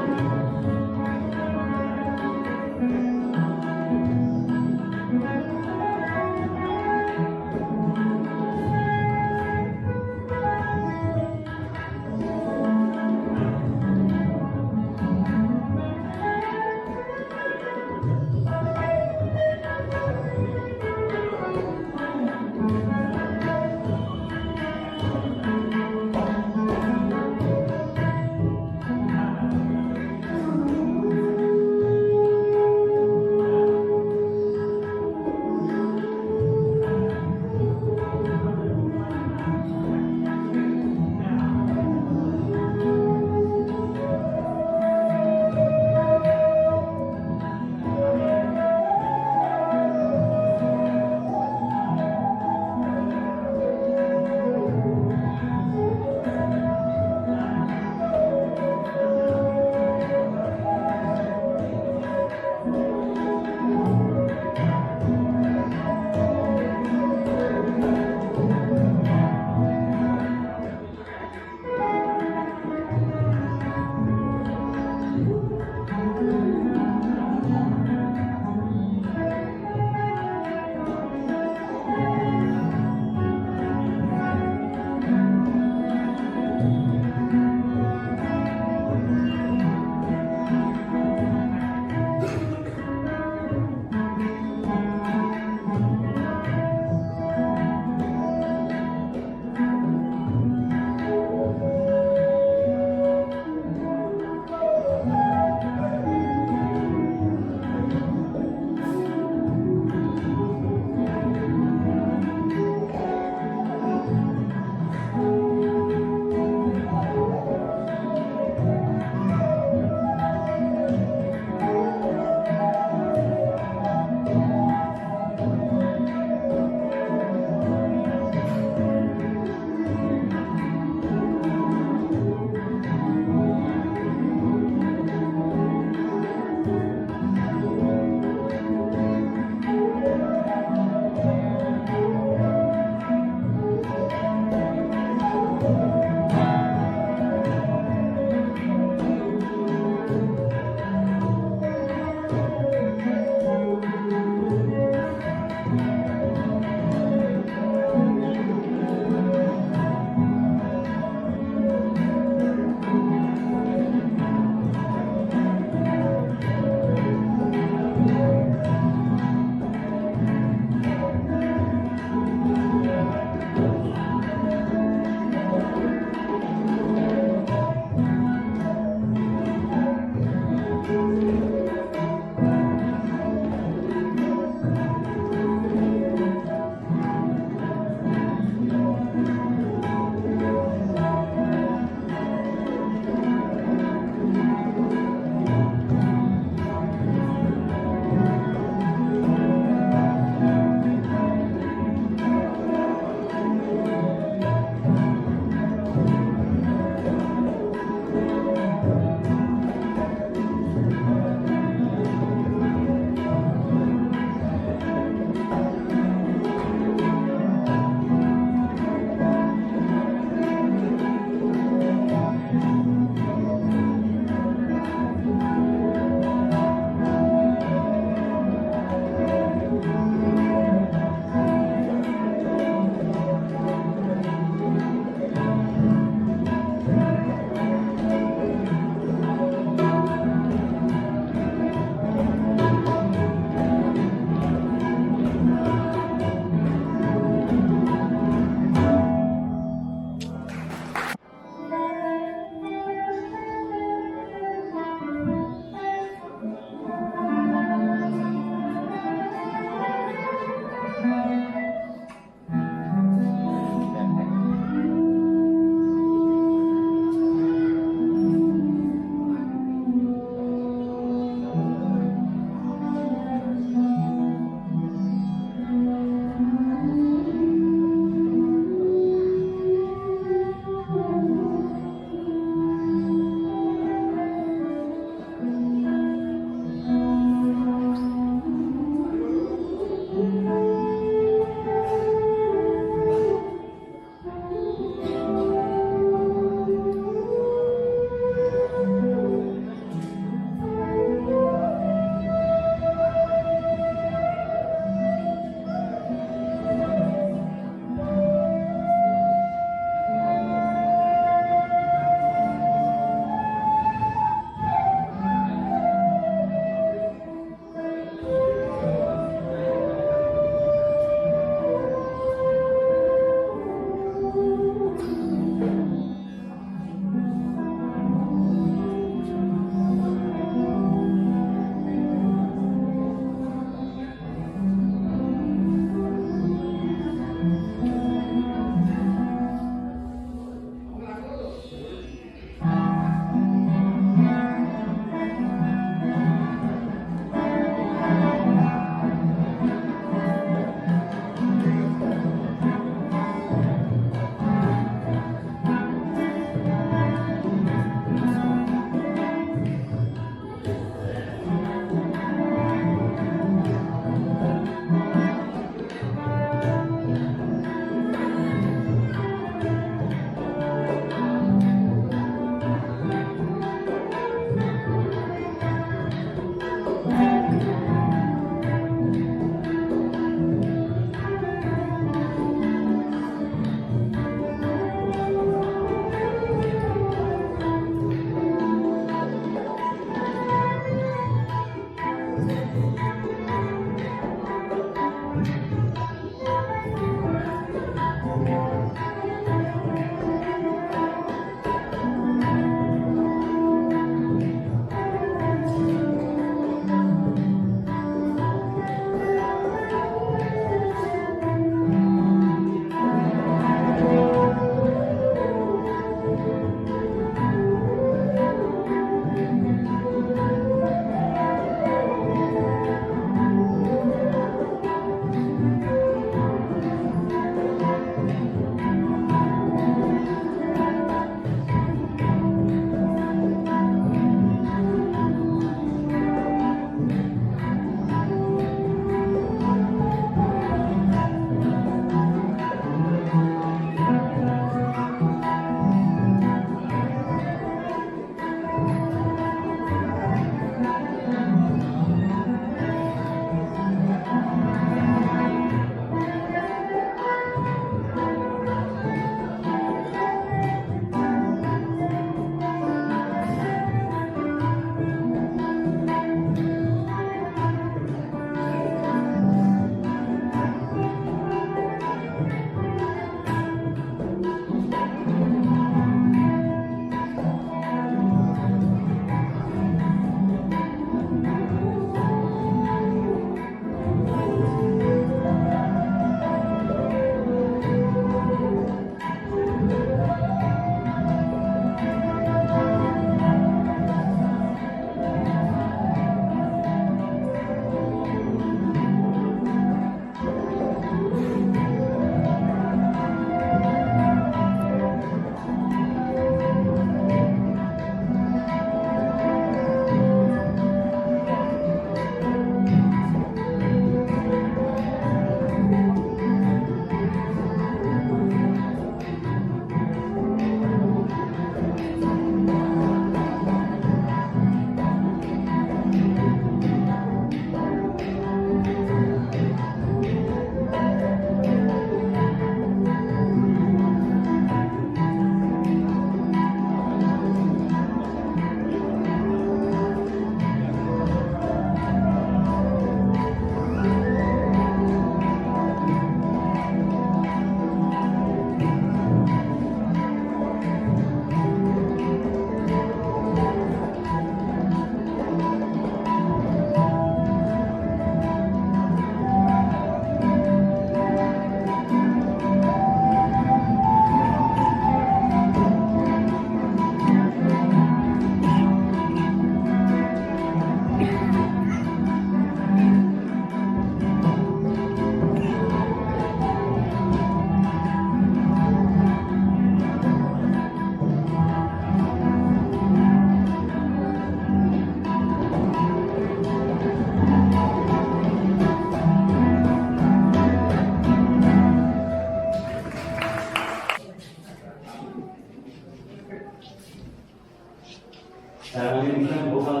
তার আমি ভীষণ ভোকাল,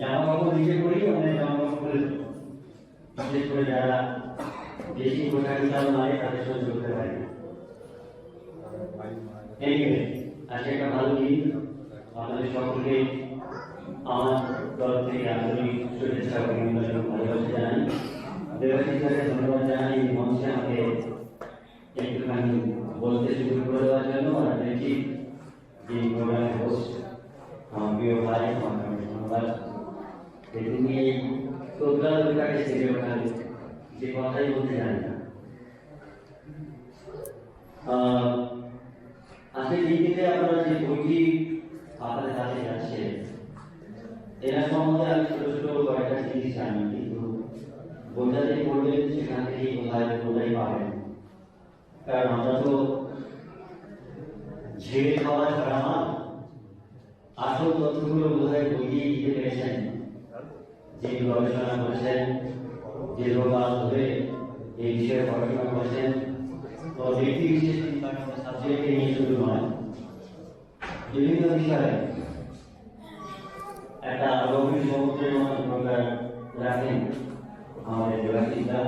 জামা কাপড় নিজে করি, অনেক জামা কাপড় করে দিই। বিশেষ করে যারা বেশি পোশাক হিসাবে মানে তাদের সঙ্গে চলতে পারি না। Anyway, আজকে একটা ভালো দিন, আপনাদের সকলকে আমার তরফ থেকে আন্তরিক শুভেচ্ছা ও অভিনন্দন ভালোবাসা জানাই। দেবাশিস স্যারকে ধন্যবাদ জানাই এই মঞ্চে আমাকে একটুখানি বলতে শুরু করে দেওয়ার জন্য। আর দেখি যে প্রোগ্রামের হোস্ট আমার প্রিয় ভাই, আমার ধন্যবাদ। তিনি এই প্রোগ্রামটাকে সেরে ওঠার যে কথাই বলতে জানি না। আজকে দিল্লিতে আপনারা যে বইটি আপনাদের কাছে যাচ্ছে, এরা সম্বন্ধে আমি ছোট ছোট কয়েকটা জিনিস জানি, কিন্তু বইটাতে পড়বেন সেখান থেকেই বোঝাই পাবেন। কারণ আমরা তো ঝেড়ে খাওয়া ছাড়া না, আসল তথ্যগুলো বোঝাই বই দিয়ে দিতে পেরেছেন। যে গবেষণা করেছেন, যে রোগাল ধরে এই বিষয়ে পড়াশোনা করেছেন, তো ব্যক্তি বিশেষ সাবজেক্টে নিয়ে শুধু নয়, বিভিন্ন বিষয়ে একটা গভীর সমুদ্রের মতো প্রকার রাখেন আমাদের দেবাশিসরা,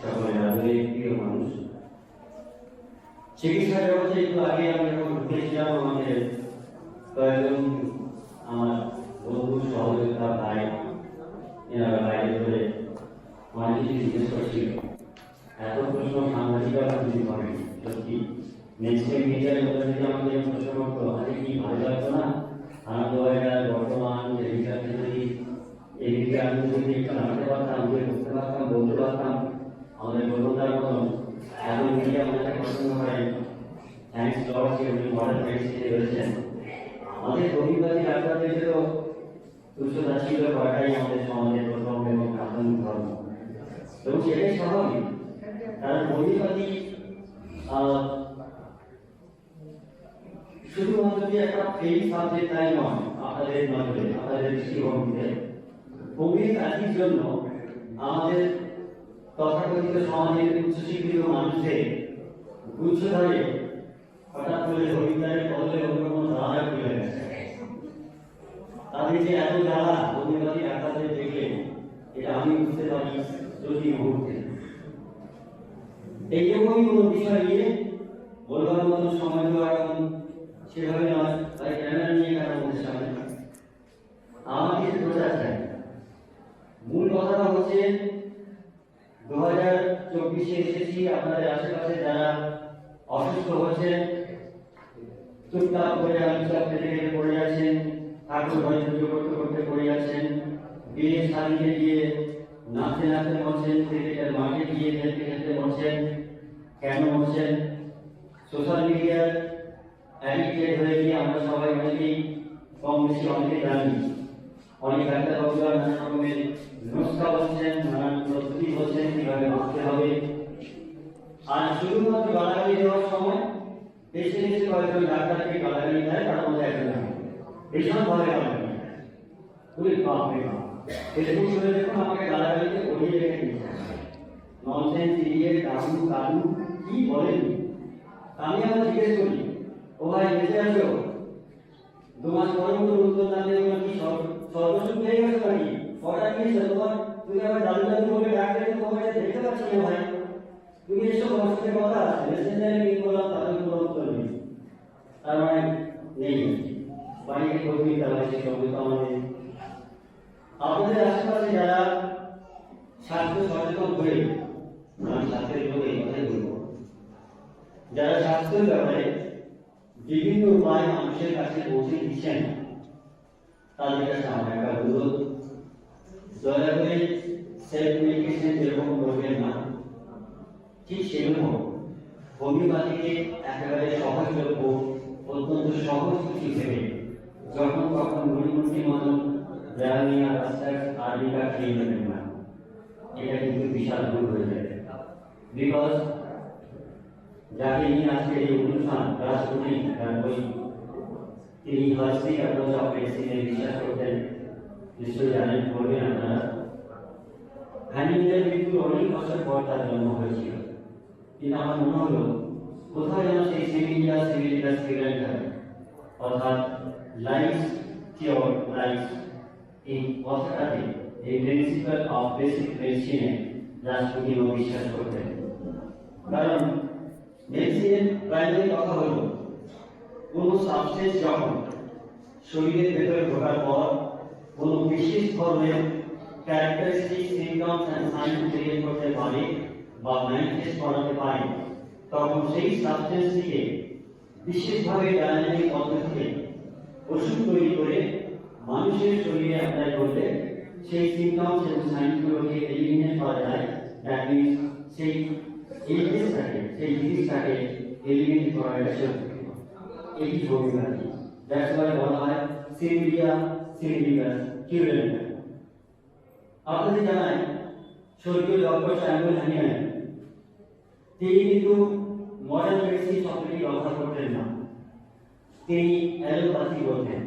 সকলের আদরের প্রিয় মানুষ। চিকিৎসা জগতে একটু আগে আমি যখন ঢুকেছিলাম, আমাদের কয়েকজন আমার বন্ধু সহযোগিতা ভাই এনারা বাইরে ধরে অনেক কিছু জিজ্ঞেস করছিল। এত প্রশ্ন সাংবাদিকরা যদি করেন, সত্যি নেক্সট মিডিয়ার মধ্যে যদি আমাদের প্রশ্ন করতো, আমাদের কি ভালো লাগতো না? আনন্দবাজার বর্তমান টেলিভিশন যদি এই বিষয়ে আমি যদি একটু জানাতে পারতাম, যে করতে পারতাম, বলতে পারতাম, আমাদের বন্ধুতার মতন এত মিডিয়া আমাদের পছন্দ করেন। থ্যাংকস লর্ড যে উনি মডার্ন মেডিসিনে রয়েছেন। আমাদের রবিবাদী ডাক্তারদেরও তুচ্ছতা ছিল করাটাই আমাদের সমাজের প্রথম এবং প্রাথমিক ধর্ম, এবং সেটাই স্বাভাবিক। কারণ রবিবাদী শুধুমাত্র যে একটা ফেল সাবজেক্ট তাই নয়, আপনাদের নজরে, আপনাদের দৃষ্টিভঙ্গিতে হোমিওপ্যাথির জন্য আমাদের তথাকথিত সমাজের উচ্চশিক্ষিত মানুষদের গুচ্ছ ধরে হঠাৎ করে হরিদ্বারের বদলে অন্য কোনো ধারা খুলে গেছে। তাদের যে এত জ্বালা হোমিওপ্যাথি ডাক্তারদের দেখলে, এটা আমি বুঝতে পারি প্রতি মুহূর্তে। এইরকমই কোনো বিষয় নিয়ে বলবার মতো সময় তো এখন সেভাবে নয়, তাই ক্যামেরা নিয়ে কেন আমাদের সামনে আমাকে প্রচার চাই। মূল কথাটা হচ্ছে 2024-এ এসেছি, আপনাদের আশেপাশে যারা অসুস্থ হচ্ছেন, চুপচাপ করে আলোচনা থেকে পড়ে যাচ্ছেন, ঠাকুর ঘরে পুজো করতে করতে পড়ে যাচ্ছেন, বিয়ের শাড়িতে গিয়ে নাচতে নাচতে মরছেন, ক্রিকেটের মাঠে গিয়ে খেলতে খেলতে মরছেন। কেন মরছেন? সোশ্যাল মিডিয়ার অ্যাডিক্টেড হয়ে গিয়ে আমরা সবাই অনেকেই কম বেশি অনেকে জানি। অনেক ডাক্তারবাবুরা নানা রকমের নুস্খা বলছেন, নানান পদ্ধতি বলছেন কিভাবে বাঁচতে হবে। আর শুধুমাত্র গালাগালি দেওয়ার সময় বেশি বেশি কয়েকজন ডাক্তারকে গালাগালি দেয়, তার মধ্যে একজন ভীষণভাবে গালাগালি দেয়। খুবই বাপরে বাপ, ফেসবুক শুনে দেখুন আমাকে গালাগালিতে পড়িয়ে রেখে দিচ্ছে, ননসেন্স ইডিয়েট কাজু কাজু কি বলেন। আমি আবার জিজ্ঞেস করি, ও ভাই বেঁচে আছো? 2 মাস পরে মতো উত্তর না দিয়ে কি সর্বসুখ পেয়ে গেছো নাকি? কটা নিয়েছো তোমার? তুমি আবার জাদু জাদু বলে ডাক্তার তোমাকে দেখতে পাচ্ছি না ভাই, তুমি এসব আমার সাথে কথা আছে মেসেঞ্জারে কি করলাম, তাদের কোনো উত্তর নেই। তার মানে নেই বাড়িতে কর্মী, তারা সে সঙ্গে তো আমাদের আপনাদের আশেপাশে যারা স্বাস্থ্য সচেতন হয়ে, আমি স্বাস্থ্যের জন্য এই কথাই বলবো, যারা স্বাস্থ্যের ব্যাপারে বিভিন্ন উপায় মানুষের কাছে পৌঁছে দিচ্ছেন, তাদের কাছে আমার একটা অনুরোধ, দয়া করে সেলফ মেডিকেশন যেরকম করবেন না, ঠিক সেরকম হোমিওপ্যাথিকে একেবারে সহজলভ্য, অত্যন্ত সহজ কিছু হিসেবে যখন তখন মুড়িমুড়ির মতন ব্যায়ামিয়া রাস্তার আর্মিকা খেয়ে নেবেন না। এটা কিন্তু বিশাল ভুল হয়ে যাবে। বিকজ যাকে নিয়ে আজকে এই অনুষ্ঠান রাষ্ট্রপতি তিনি হাস্তিক অ্যাপ্রোচ অফ মেডিসিনে বিশ্বাস করতেন, নিশ্চয়ই জানেন, বলবেন আপনারা। হ্যানিংয়ের মৃত্যুর অনেক বছর পর তার জন্ম হয়েছিল, কিন্তু আমার মনে হলো কোথায় যেন সেই সিভিলিয়াস থাকে। অর্থাৎ লাইফ কিওর লাইফ, এই কথাটাকে এই প্রিন্সিপাল অফ বেসিক মেডিসিনে রাষ্ট্রপতিও বিশ্বাস করতেন। কারণ মেডিসিনের প্রাইমারি কথা হলো কোনো সাবস্টেন্স যখন শরীরের ভেতরে ঢোকার পর কোনো বিশেষ ধরনের characteristic symptoms and sign create করতে পারে বা ম্যানিফেস্ট করাতে পারে, তখন সেই সাবস্টেন্সটিকে বিশেষভাবে ডায়নামিক পদ্ধতিতে ওষুধ তৈরি করে মানুষের শরীরে অ্যাপ্লাই করলে সেই সিমটমস এবং সাইনগুলোকে এলিমিনেট করা যায়। দ্যাট মিনস সেই ইলনেসটাকে, সেই ডিজিজটাকে এলিমিনেট করা যায়। এই হোমিওপ্যাথি, দ্যাটস ওয়াই বলা হয় সিমবিলিয়া সিমবিলিয়াস কিউরেন্ট। আপনাদের জানাই স্বর্গীয় ডক্টর স্যামুয়েল হ্যানিম্যান তিনি কিন্তু মডার্ন মেডিসিন শব্দটি ব্যবহার করতেন না, তিনি অ্যালোপ্যাথি বলতেন।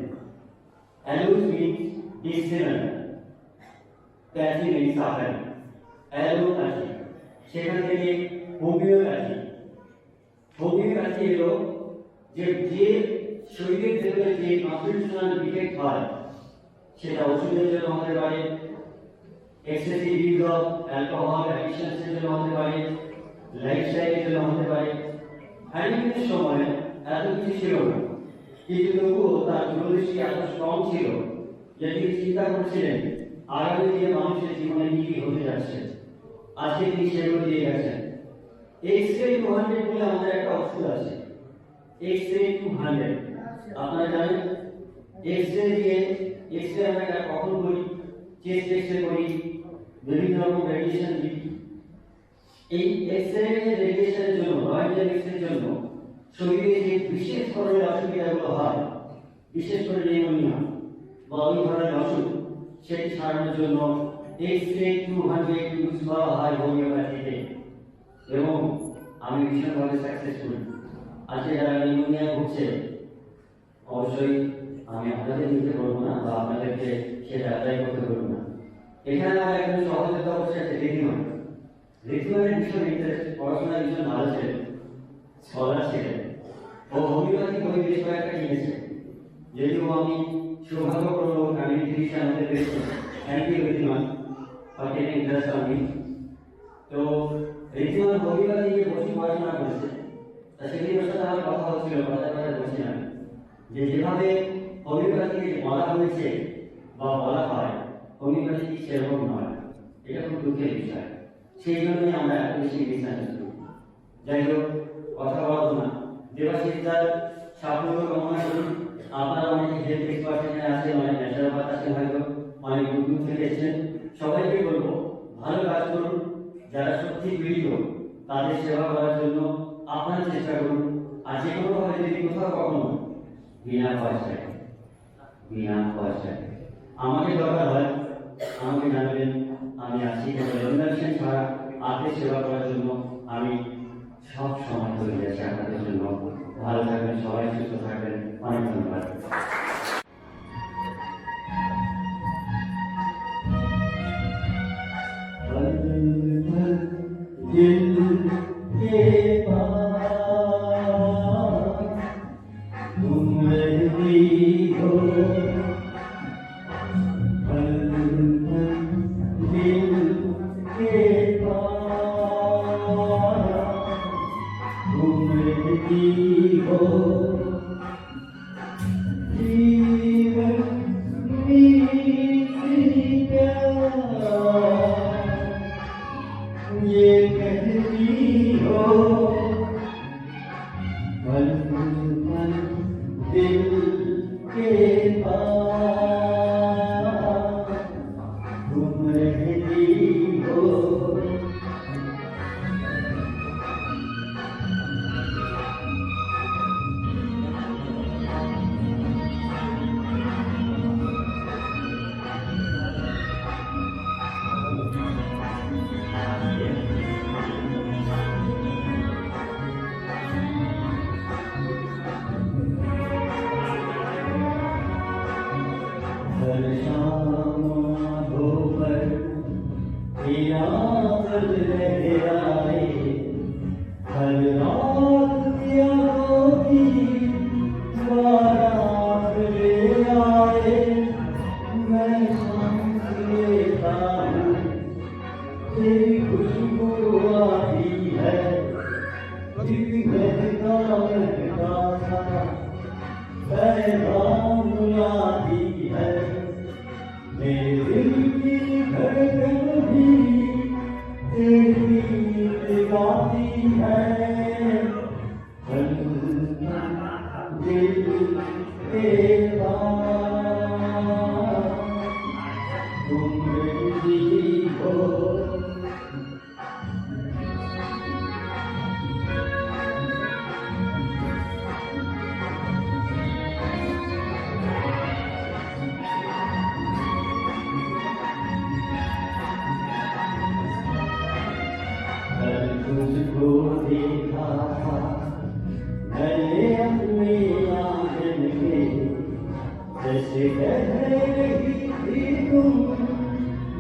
Allos means dissimilar, pathy means suffering, allopathy সেখান থেকে হোমিওপ্যাথি। হোমিওপ্যাথি এলো যে শরীরের ভেতরে যে কনস্টিটিউশনাল ডিফেক্ট হয় সেটা ওষুধের জন্য হতে পারে, এক্সেসিভ ইউজ অফ অ্যালকোহল অ্যাডিকশনের জন্য হতে পারে, লাইফস্টাইলের জন্য হতে পারে। হ্যান্ডিম্যানের সময় এত কিছু ছিল না, কিন্তু তবুও তার দূরদৃষ্টি এত স্ট্রং ছিল যে তিনি চিন্তা করছিলেন আগামী দিনে মানুষের জীবনে কি কি হতে যাচ্ছে। আজকে তিনি সেগুলো দিয়ে গেছেন। এক্স-রে 200 বলে আমাদের একটা ওষুধ আছে, এক্স-রে 200। আপনারা জানেন এক্স-রে দিয়ে, এক্স-রে আমরা কখন করি, চেস্ট এক্স-রে করি, বিভিন্ন রকম রেডিয়েশন দিই। এই এক্স-রে রেডিয়েশনের জন্য, রয়েন্টাল এক্স-রে জন্য শরীরে যে বিশেষ ধরনের অসুবিধাগুলো হয়, বিশেষ করে নিউমোনিয়া বা ওই ধরনের অসুখ, সেটি সারানোর জন্য এক্স-রে 200 ইউজ করা হয় হোমিওপ্যাথিতে, এবং আমি ভীষণভাবে সাকসেসফুল। আজকে যারা নিউমোনিয়া ভুগছে, অবশ্যই আমি আপনাদের নিতে বলবো না বা আপনাদেরকে সেটা অ্যাপ্লাই করতে বলবো না। এখানে আমার একজন সহযোগিতা করছে ঋদ্ধিমান। ঋদ্ধিমানের ভীষণ ইন্টারেস্ট, পড়াশোনার ভীষণ ভালো ছিলেন, স্কলার ছিলেন। ও হোমিওপ্যাথি বই বেশ কয়েকটা কিনেছে, যদিও আমি সৌভাগ্যপূর্ণ কমিউনিটি ডিভিশন হতে পেরেছি। Thank you Riddhiman for taking interest on me. তো ঋদ্ধিমান হোমিওপ্যাথি নিয়ে বসে পড়াশোনা করেছে, তা সেদিনের সাথে আমার কথা হচ্ছিল, কথা বলছিলাম যে যেভাবে হোমিওপ্যাথিকে বলা হয়েছে বা বলা হয়, হোমিওপ্যাথি ঠিক সেরকম নয়। এটা খুব দুঃখের বিষয়, সেই জন্যই আমরা এত বেশি বিশ্বাস করি। যাই হোক, কথা বলবো না। দেবাশিসদার সাফল্য কামনা করি। আপনারা অনেক হেলথ এক্সপার্ট আছেন, অনেক ন্যাচারোপ্যাথ আছেন, হয়তো অনেক দূর থেকে এসেছেন। সবাইকে বলবো ভালো কাজ করুন, যারা সত্যি পীড়িত তাদের সেবা করার জন্য আপনারা চেষ্টা করুন। আর যে কোনোভাবে যদি কোথাও কখনো বিনা পয়সায় আমাকে দরকার হয়, আমাকে জানাবেন, আমি আছি। রেমুনারেশন ছাড়া আপনাদের সেবা করার জন্য আমি সব সময় তৈরি আছি আপনাদের জন্য। ভালো থাকবেন, সবাই সুস্থ থাকবেন। অনেক ধন্যবাদ। पैगाम लाती है, मेरे दिल की धड़कन भी तेरी गीत गाती है। दिल के पास तुम मेरी हो, कल तुझको देखा था मैंने अपने आंगन में, जैसे कह रही थी तुम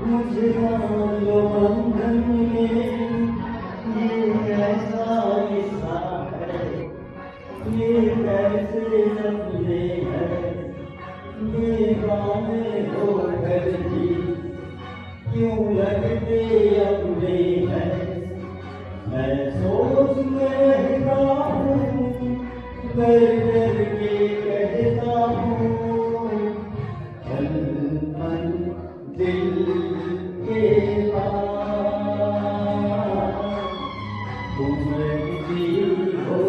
मुझे बांधो बंधन में। ये कैसा किस्सा है, ये कैसे सपने हैं, ये गाने हो कर जी क्यों लगते अपने हैं। मैं सोच में रहता हूँ, कर के कहता हूँ, पल पल दिल के पास तुम रहती हो।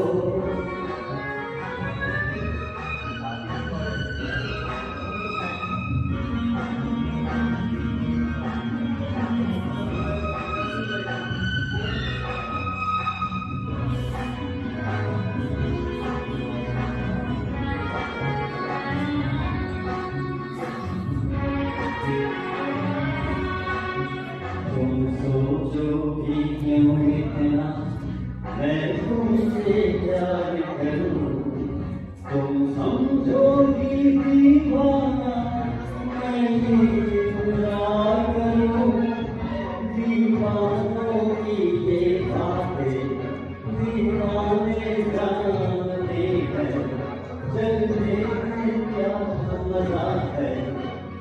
तुम सोचो कि क्यों इतना मैं तुमसे प्यार करूं, तुम समझोगी दीवाना मैं ये पूरा करूं। दीवानों की ये बातें दीवाने जानते हैं, जलने में क्या मजा है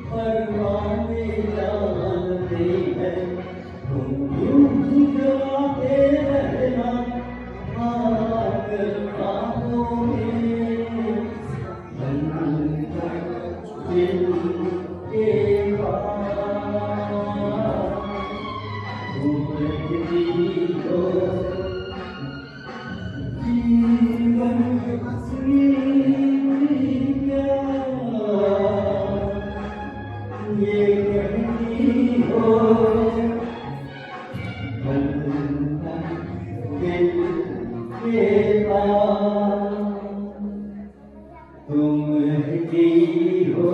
परवाने जानते हैं। तुम यूं ही जलाते रहना आकर बातों में, दिल के पास तुम रहती हो। जीवन क्या ये कहती हो, दिल के पास तुम रहती हो।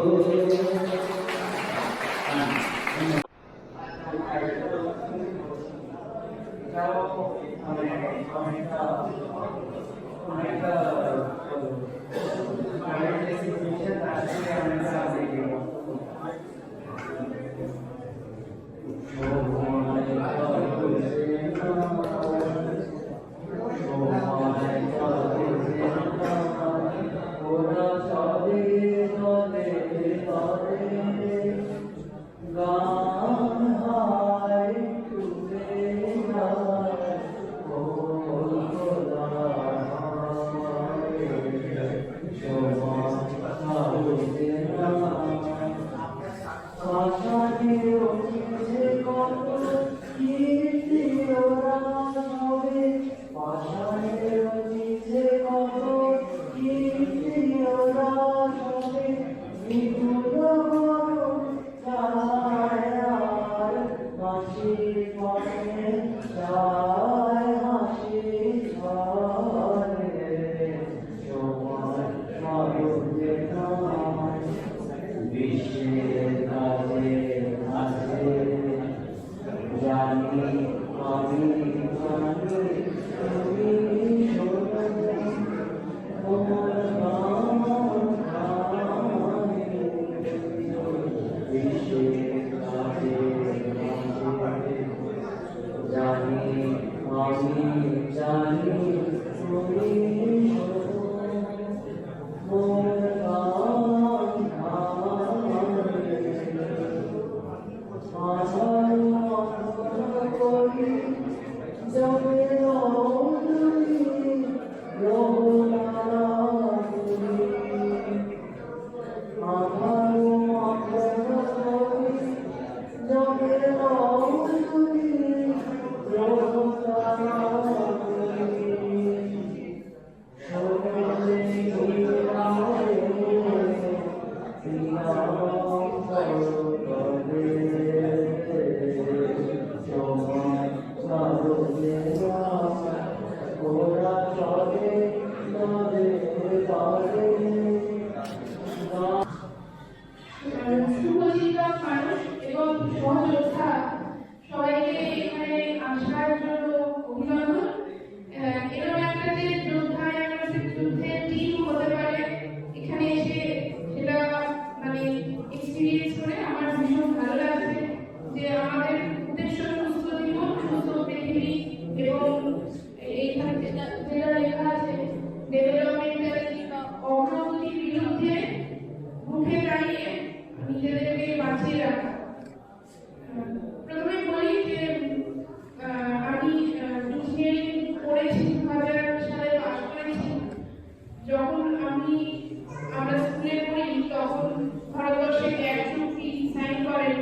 আমরা স্কুলে পড়ি তখন ভারতবর্ষে গ্যাস চুক্তি সাইন করেন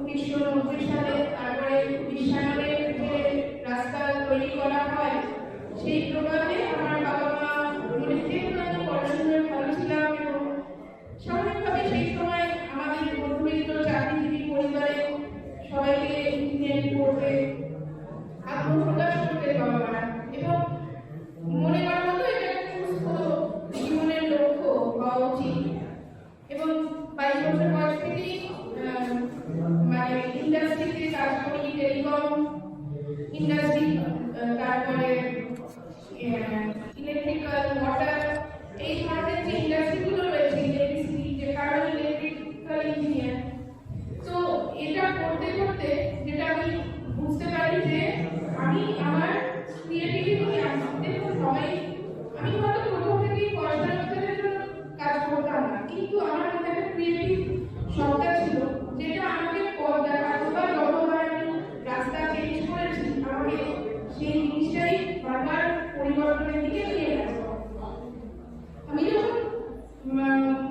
1990 সালে। তারপরে 19 সালে যে রাস্তা তৈরি করা হয় সেই প্রভাবে আমার বাবা মা মানে যেহেতু আমি পড়াশোনায় ভালো ছিলাম এবং স্বাভাবিকভাবে সেই সময় আমাদের মধ্যবিত্ত চাকরিজীবী পরিবারে সবাইকে ইঞ্জিনিয়ারিং পড়তে আত্মপ্রকাশ করতে বাবা মা এবং মনে করার মতো এটা একটা সুস্থ জীবনের লক্ষ্য হওয়া উচিত। এবং 22 বছর বয়স থেকেই মানে ইন্ডাস্ট্রিতে কাজ করি, টেলিকম ইন্ডাস্ট্রি, তারপরে ইলেকট্রিক্যাল, ওয়াটার, এই ধরনের যে ইন্ডাস্ট্রিগুলো রয়েছে, ইলেকট্রিসিটি, যে কারণ ইলেকট্রিক্যাল ইঞ্জিনিয়ার। তো এটা করতে করতে যেটা আমি বুঝতে পারি যে আমি আমার ক্রিয়েটিভিটি দেখুন সবাই, আমি হয়তো প্রথম থেকেই পড়াশোনার জন্য কাজ করতাম না, কিন্তু আমার মধ্যে একটা ক্রিয়েটিভ সত্তা ছিল যেটা আমাকে পথ দেখাতো বা যতবার আমি রাস্তা চেঞ্জ করেছি আমাকে সেই জিনিসটাই বারবার পরিবর্তনের দিকে নিয়ে গেছে। আমি যখন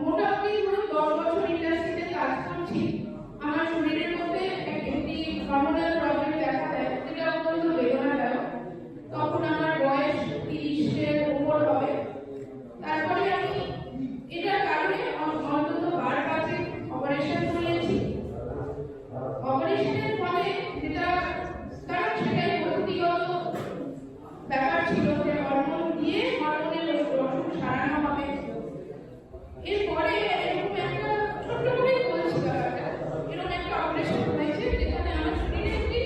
মোটামুটি 10 বছর ইন্ডাস্ট্রিতে কাজ করছি, আমার শরীরের মধ্যে একটি হরমোনাল প্রবলেম দেখা দেয় যেটা অত্যন্ত বেদনাদায়ক। তখন আমার বয়স 30-এর উপর হবে। তারপরে আমি এটার কারণে অন্তত 12 অপারেশন করিয়েছি। অপারেশনের ফলে যেটা কারণ সেটাই প্রকৃতিগত ব্যাপার ছিল যে হরমোন দিয়ে হরমোনের অসুখ সারানো হবে। এরপরে এরকম একটা ছোট্ট করেই বলছি ব্যাপারটা, এরকম একটা অপারেশন হয়েছে যেখানে আমার শরীরে একটি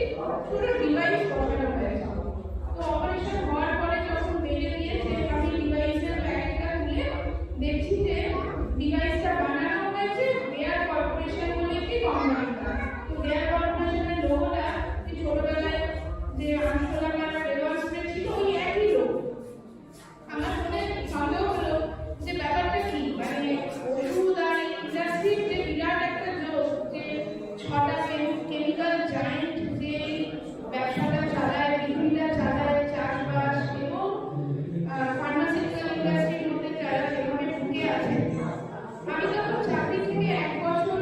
ছোট ডিভাইস বসানো হয়েছে। তো অপারেশন হওয়ার পরে যখন বেরিয়ে দিয়েছে আমি ডিভাইসের প্যাকেটটা খুলে দেখছি যে ডিভাইসটা বানানো হয়েছে বেয়ার কর্পোরেশন বলে একটি কোম্পানি। তো বেয়ার কর্পোরেশনের লোগোটা ছোটবেলায় যে আনসোলাকার ডেভেলপমেন্ট ছিল ওই একই লোগো। আমার মনে সন্দেহ হলো যে ব্যাপারটা কি, মানে ওষুধ আর ইন্ডাস্ট্রির যে বিরাট একটা যোগ, যে 6টা কেমিক্যাল জায়েন্ট যে ব্যবসাটা চালায়, পৃথিবীটা চালায়, চাষবাস এবং ফার্মাসিউটিক্যাল ইন্ডাস্ট্রির মধ্যে যারা যেভাবে ঢুকে আছে। আমি তখন চাকরি থেকে 1 বছর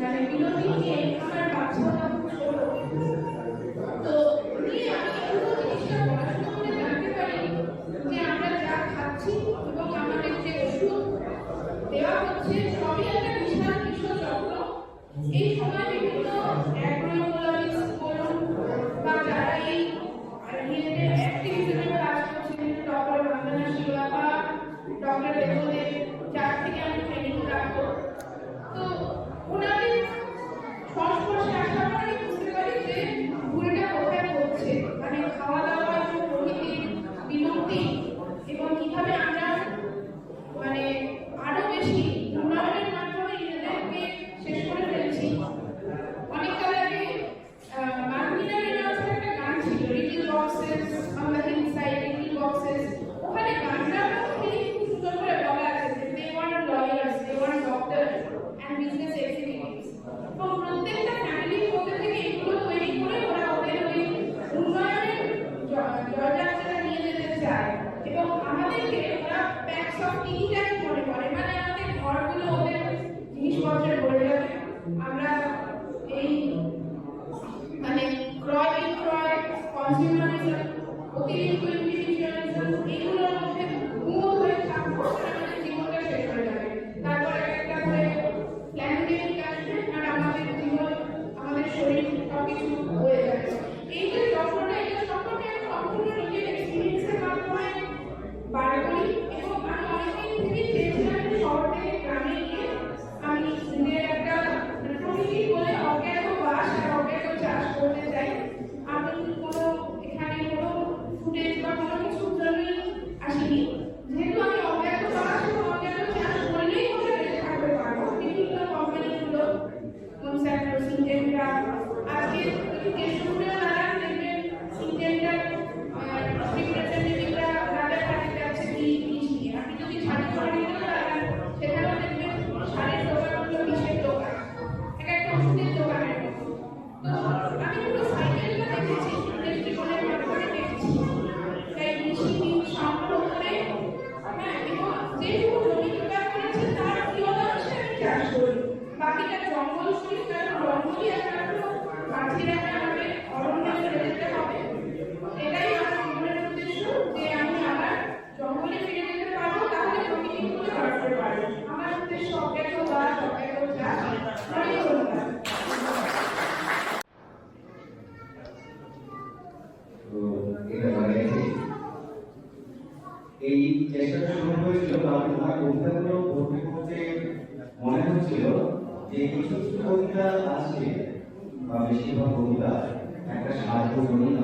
মানে বিরতি নিয়ে আমার বাচ্চাটা খুব ছোট, তো নিয়ে আমি পুরো জিনিসটা পড়াশোনা করে জানতে পারি যে আমরা যা খাচ্ছি এবং আমাদের যে ওষুধ দেওয়া হচ্ছে সবই একটা বিশাল বিশ্বচক্র। এই সময় বিভিন্ন অ্যাগ্রোইকোলজিস্ট বলুন বা যারা এই রিলেটেড অ্যাক্টিভিটিতে কাজ করছেন, ডক্টর বন্দনা শিবা বা ডক্টর দেবদেব, যার থেকে আমি ট্রেনিং প্রাপ্ত, তো ওনাদের সংস্পর্শে আসার পরে বুঝতে পারি যে ভুলটা কোথায় হচ্ছে, মানে খাওয়া দাওয়া এবং প্রকৃতির বিলুপ্তি এবং কিভাবে আমরা মানে আরো বেশি উন্নয়নের মাধ্যমে নিজেদেরকে শেষ করে ফেলছি। অনেককাল আগে মার্টিনা রেনল্ডসের একটা গান ছিল, little boxes on the inside, little boxes. ওখানে গানটার মধ্যে খুব সুন্দর করে বলা আছে যে they want lawyers, they want doctor and business executives. তো প্রত্যেকটা ফ্যামিলির মধ্যে থেকে এগুলো তৈরি করে ওরা ওদের ওই উন্নয়নের জয়যাত্রাটা নিয়ে যেতে চায় এবং আমাদেরকে ওরা প্যাকস অফ টিকিটাই মনে করে, মানে আমাদের ঘরগুলো ওদের জিনিসপত্রে ভরে যাবে। আমরা এই মানে ক্রয় বিক্রয়, কনজিউমারিজম, অতিরিক্ত ইন্ডিভিজুয়ালিজম, এগুলোর মধ্যে মুখ হয়ে থাকবো, আমাদের জীবনটা শেষ হয়ে যাবে। তারপরে একটা করে প্ল্যান্ডেমিক আসবে আর আমাদের জীবন, আমাদের শরীর সবকিছু হয়ে যাবে। এই যে চক্রটা, এটা সম্পর্কে আমি সম্পূর্ণ নিজের এক্সপিরিয়েন্সের মাধ্যমে বার করি এবং আমি অনেকদিন থেকে চেয়েছিলাম যে শহর থেকে গ্রামে গিয়ে আমি নিজের একটা প্রকৃতি যেটুকু জমি জোগাড় করেছে তার কিয়দাংশে আমি চাষ করি, বাকিটা জঙ্গল করি, কারণ জঙ্গলই একমাত্র বাঁচিয়ে রাখা হবে, অরণ্য ফেলে যেতে হবে। এটাই আমার জীবনের উদ্দেশ্য, যে আমি আবার জঙ্গলে ফিরে যেতে পারবো, তাহলে প্রকৃতিগুলো বাঁচতে পারবো। আমার উদ্দেশ্য অজ্ঞাত গাছ, অজ্ঞাত চাষ। অনেক ধন্যবাদ। তো এটা মানে এই চেষ্টাটা শুরু হয়েছিল, কারণ আমার কবিতাগুলো পড়তে পড়তে মনে হচ্ছিল যে কিছু কিছু কবিতা আছে বা বেশিরভাগ কবিতা একটা সার্বজনীন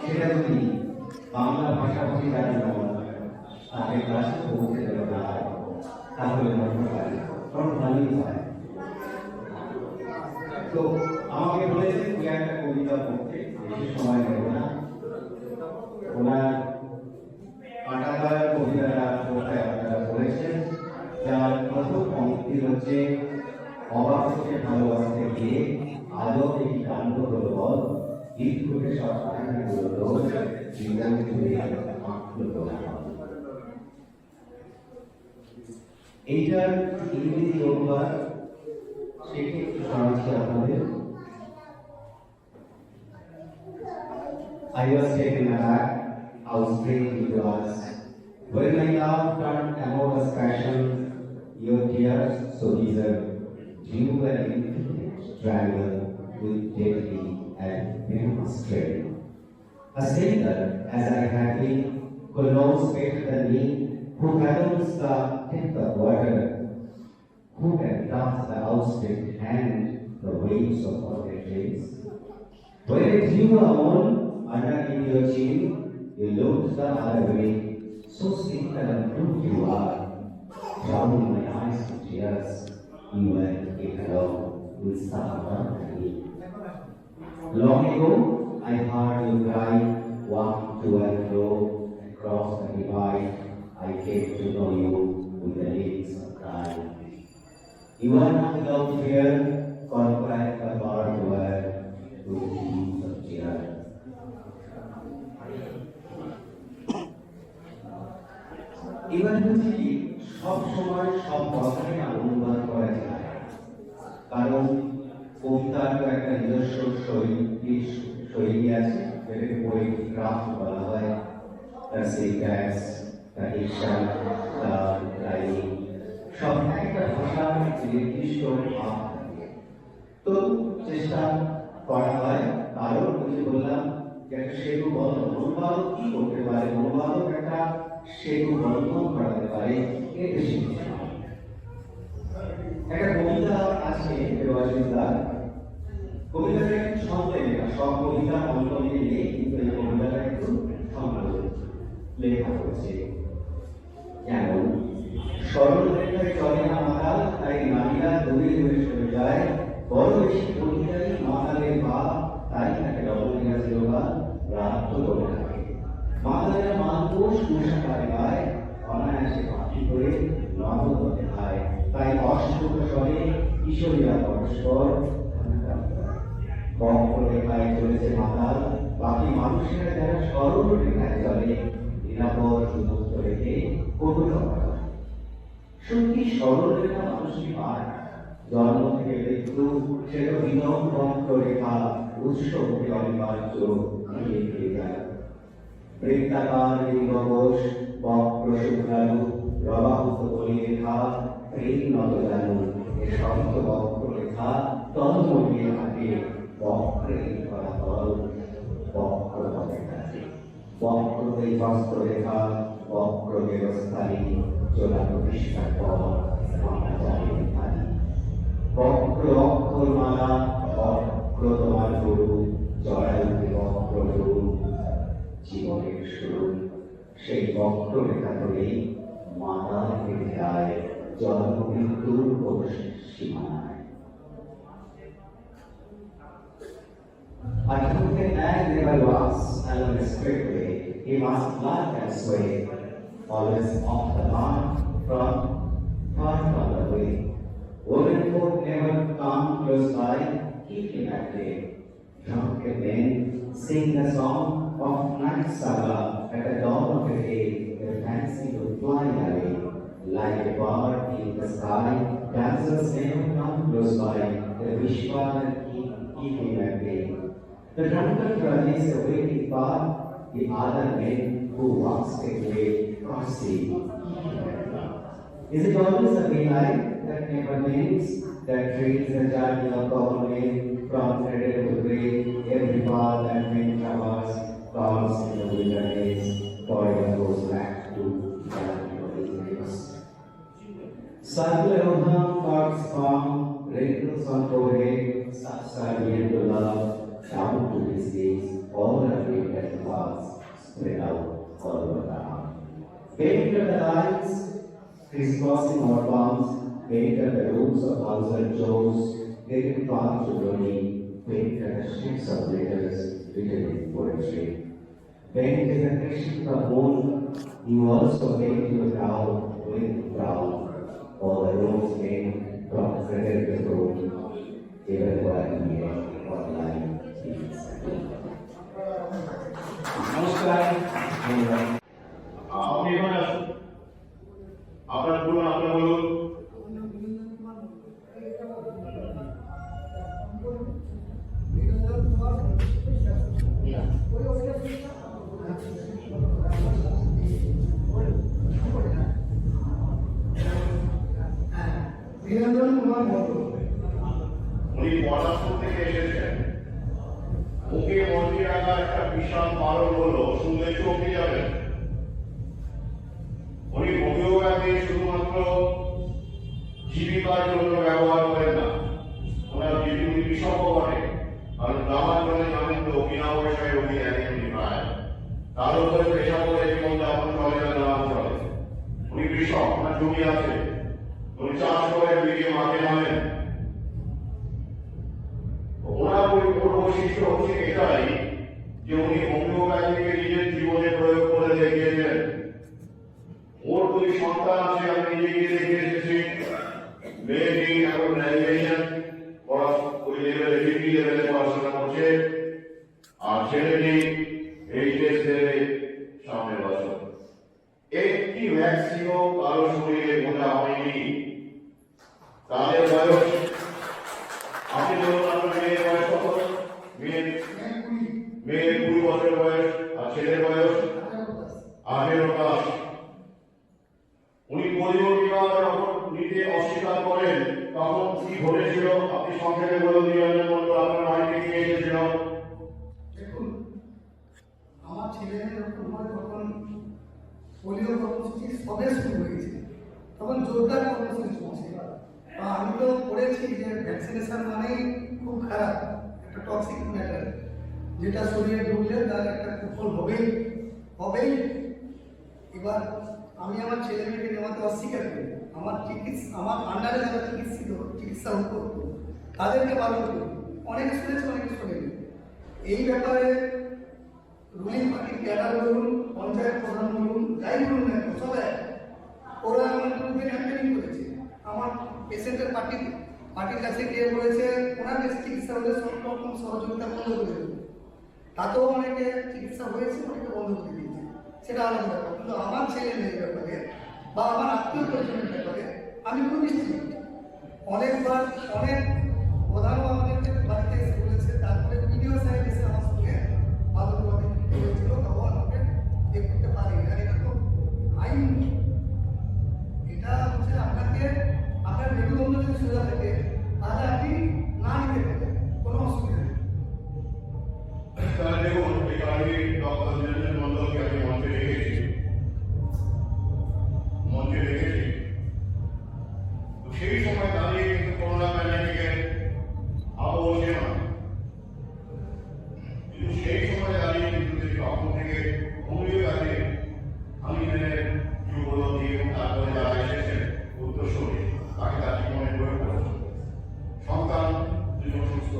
সেটা যদি বাংলা ভাষাভাষী যারা তাদের কাছে পৌঁছে দেওয়া না হয় তাহলে মনে হয় কারণ ভালোই হয়। তো আমাকে বলেছে তুই একটা কবিতা পড়তে, বেশি সময় নেব না। ওনার কাটাকার কবিতাটা পড়তে আপনারা বলেছেন, যার প্রথম পংক্তি হচ্ছে অবাক থেকে ভালোবাসতে গিয়ে আজও এই কাণ্ড হল বল, বিদ্যুতের সব কাহিনীগুলো জীবন জুড়ে আপ্লুত। এইটার ইংরেজি অনুবাদ সেটি একটু শোনাচ্ছি আপনাদের। I was taken aback how strange it was. When my love turned amorous passion, your tears so deserved, drew an infinite triangle with deadly and venomous strength. A sailor, as I had been, who knows better than me, who fathoms the depth of water, who can grasp the outstretched hand, the waves of forget dreams. When I drew a moon underneath your chin, you looked the other way, so simple and true you are. Drowning my eyes with tears, you were in love with someone and me. Long ago, I heard you cry, walk to and fro, across the divide. I came to know you with the lips of time. You are not without fear, conquered the barbed wire with dreams of cheer. এবার হচ্ছে কি সব সময় সব কথাই অনুবাদ করা যায়, কারণ কবিতার তো একটা নিজস্ব শৈলী আছে, যেটাকে পোয়েটিক ক্রাফট বলা হয়। তার সিনট্যাক্স, তার ডিকশন, তার রাইমিং, সব একটা ভাষার নির্দিষ্ট ভাব থাকে। তো চেষ্টা করা হয়, কারণ কিছু বললাম যে একটা সেতু বন্ধন, অনুবাদক কি করতে পারে, অনুবাদক একটা সেতু বন্ধন করাতে পারে, এর বেশি কিছু না। একটা কবিতা আছে দেওয়াশিসদার, কবিতাটা একটু ছন্দে লেখা, সব কবিতা অল্প দিয়ে নেই, কিন্তু এই কবিতাটা একটু ছন্দে লেখা হয়েছে। যেমন সরল রেখায় চলে না মাতাল, তাই নারীরা দূরে দূরে সরে যায়, বড় বেশি কবিতাই মাতালের পা, তাই তাকে রবনিকা শিরোপা রাত করে থাকে। মাতালের মানকোষ কুশাকারে গায়, অনায়াসে পাখি করে নবদতে খায়, তাই অষ্টক স্বরে কিশোরীরা পরস্পর বক্র রেখায় চলেছে মাতাল, বাকি মানুষেরা যারা সরল রেখায় চলে নিরাপদ মুক্ত রেখে কবিতা পড়ে। সত্যি সরল রেখা মানুষই পায়, জন্ম থেকে মৃত্যু সেটা বিনম বক্র রেখা, উৎস হতে অনিবার্য ধীরে ধীরে যায়। বৃত্তাকার লিঙ্গকোষ বক্র শুক্রাণু প্রবাহিত বলি রেখা, প্রেম নত জানু এ শব্দ বক্র রেখা, তন্ময়ে থাকে বক্রে করা তল, বক্র পথে থাকে বক্রতে বস্ত্র রেখা, বক্র ব্যবস্থানী চলা প্রতিষ্ঠার পর আমরা জানি থাকি। বক্র অক্ষর মালা, বক্র তোমার গুরু, জড়াইতে বক্র গুরু জীবনের শুরু, সেই বক্র রেখা ধরেই মাতা ফিরে যায় জন্ম মৃত্যুর সীমানায়। A drunken man never walks along a straight way, he must laugh and sway, always off the mark, from far from the way. Women folk never come close by, keep him at bay. Drunken men sing the song of night saga at the dawn of the day, their fancy to fly away. Like a bird in the sky, dancers never come close by. The wishbone keep him at bay. The drunkard runs a waiting path, the other men who walks their way cross sea. Is it always a daylight that never ends, that trains the journey of common men from cradle to grave? Every path that men traverse falls in the wilderness, forever goes back to darkness. Circle around thoughts found, wrinkles on forehead, such are yet to love, down to his days, all the great that paths spread out all over the arm. Painted the lines, crisscrossing our palms, painted the roofs of thousand joes, getting far to glory, painted the ships of letters written in poetry. Painted the crescent of moon, you also painted the brow with brown. All the roads came from cradle to grave, everywhere near what line is. নমস্কার আপনি এখানে আসুন, আপনার বলুন, আপনার বলুন। নিরঞ্জন কুমার মন্ডল। উনি পলাশপুর থেকে এসেছেন। মুখে মন্দির রাখা একটা বিশাল কারণ হলো শুনলে চমকে যাবেন। উনি হোমিওপ্যাথি শুধুমাত্র জীবিকার জন্য ব্যবহার করেন না, ওনার উনি কৃষকও বটে। কারণ গ্রামাঞ্চলে জানেন তো বিনা পয়সায় রোগী দেখেন উনি প্রায়, তার উপরে পেশা করে জীবন যাপন চলে না গ্রামাঞ্চলে। উনি কৃষক, ওনার জমি আছে, উনি চাষ করে বিঘে মাঠে নামেন। ওনার বৈশিষ্ট্য হচ্ছে এটাই যে উনি হোমিওপ্যাথিকে নিজের জীবনে প্রয়োগ করে দেখিয়েছেন। ওর দুই সন্তান আছে, আমি নিজে গিয়ে দেখে এসেছি। মেয়েটি এখন গ্র্যাজুয়েশন ওই লেভেলে ডিগ্রি লেভেলে পড়াশোনা করছে, আর ছেলেটি এইচএস দেবে সামনের বছর। একটি ভ্যাকসিনও কারো শরীরে গোটা হয়নি। তাদের বয়স, আপনি ধরুন আপনার মেয়ের বয়স কত? মেয়ের 20 বছর বয়স, আর ছেলের বয়স 18+। উনি পরিবার যখন নিতে অস্বীকার করেন তখন কি ঘটেছিল আপনি সংক্ষেপে বলে নিরঞ্জন মন্ডল আপনার বাড়িতে কি এসেছিল? দেখুন, আমার ছেলেমেয়ের যখন পোলিও কর্মসূচি সবে শুরু হয়েছে তখন জোরদার কর্মসূচি চলছে। আমি তো পড়েছি যে ভ্যাকসিনেশন মানেই খুব খারাপ একটা টক্সিক ম্যাটার, যেটা শরীরে ঢুকলে তার একটা কুফল হবেই। এবার আমি আমার ছেলে মেয়েকে নেওয়াতে অস্বীকার করি। আমার আন্ডারে যারা চিকিৎসা হতো তাদেরকে বারণ করি। অনেকে শুনেছে, অনেকে শোনেনি। এই ব্যাপারে রুলিং পার্টির ক্যাডার বলুন, পঞ্চায়েত প্রধান বলুন, যাই বলুন না কেন, সবাই ওরা আমার বিরুদ্ধে ক্যাম্পেনিং করেছে। আমার পেশেন্টের পার্টির কাছে গিয়ে বলেছে ওনার কাছে চিকিৎসা হলে সব রকম সহযোগিতা বন্ধ করে দেবে। তাতেও অনেকে চিকিৎসা হয়েছে, অনেকে বন্ধ করে দিয়েছে, সেটা আলাদা ব্যাপার। কিন্তু আমার ছেলে মেয়ের ব্যাপারে বা আমার আত্মীয় পরিজনের ব্যাপারে আমি খুব নিশ্চিত। অনেকবার অনেক প্রধানও আমাদেরকে বাড়িতে এসে বলেছে, তারপরে ভিডিও সাহেব এসে আমার সঙ্গে ভালোভাবে হয়েছিল, তখন আমাকে এ করতে পারিনি। আর এটা তো আইন, এটা হচ্ছে আপনার মেরুদণ্ড যদি সোজা থাকে তাহলে আপনি না নিতে পারেন, কোনো অসুবিধা নেই। তাহলে দেখুন, এই কারণে ডক্টর নিরঞ্জন মন্ডলকে আমি মঞ্চে রেখেছি। তো সেই সময় দাঁড়িয়ে কিন্তু করোনা প্যান্ডেমিকের আবহ ছিল না, কিন্তু সেই সময় দাঁড়িয়ে কিন্তু তখন থেকে হোমিওপ্যাথি আমি যুবদী এবং তারপরে যারা এসেছেন উত্তরসূরি তাকে তার জীবনে প্রয়োগ করেছেন। সন্তান জীবন সুস্থ,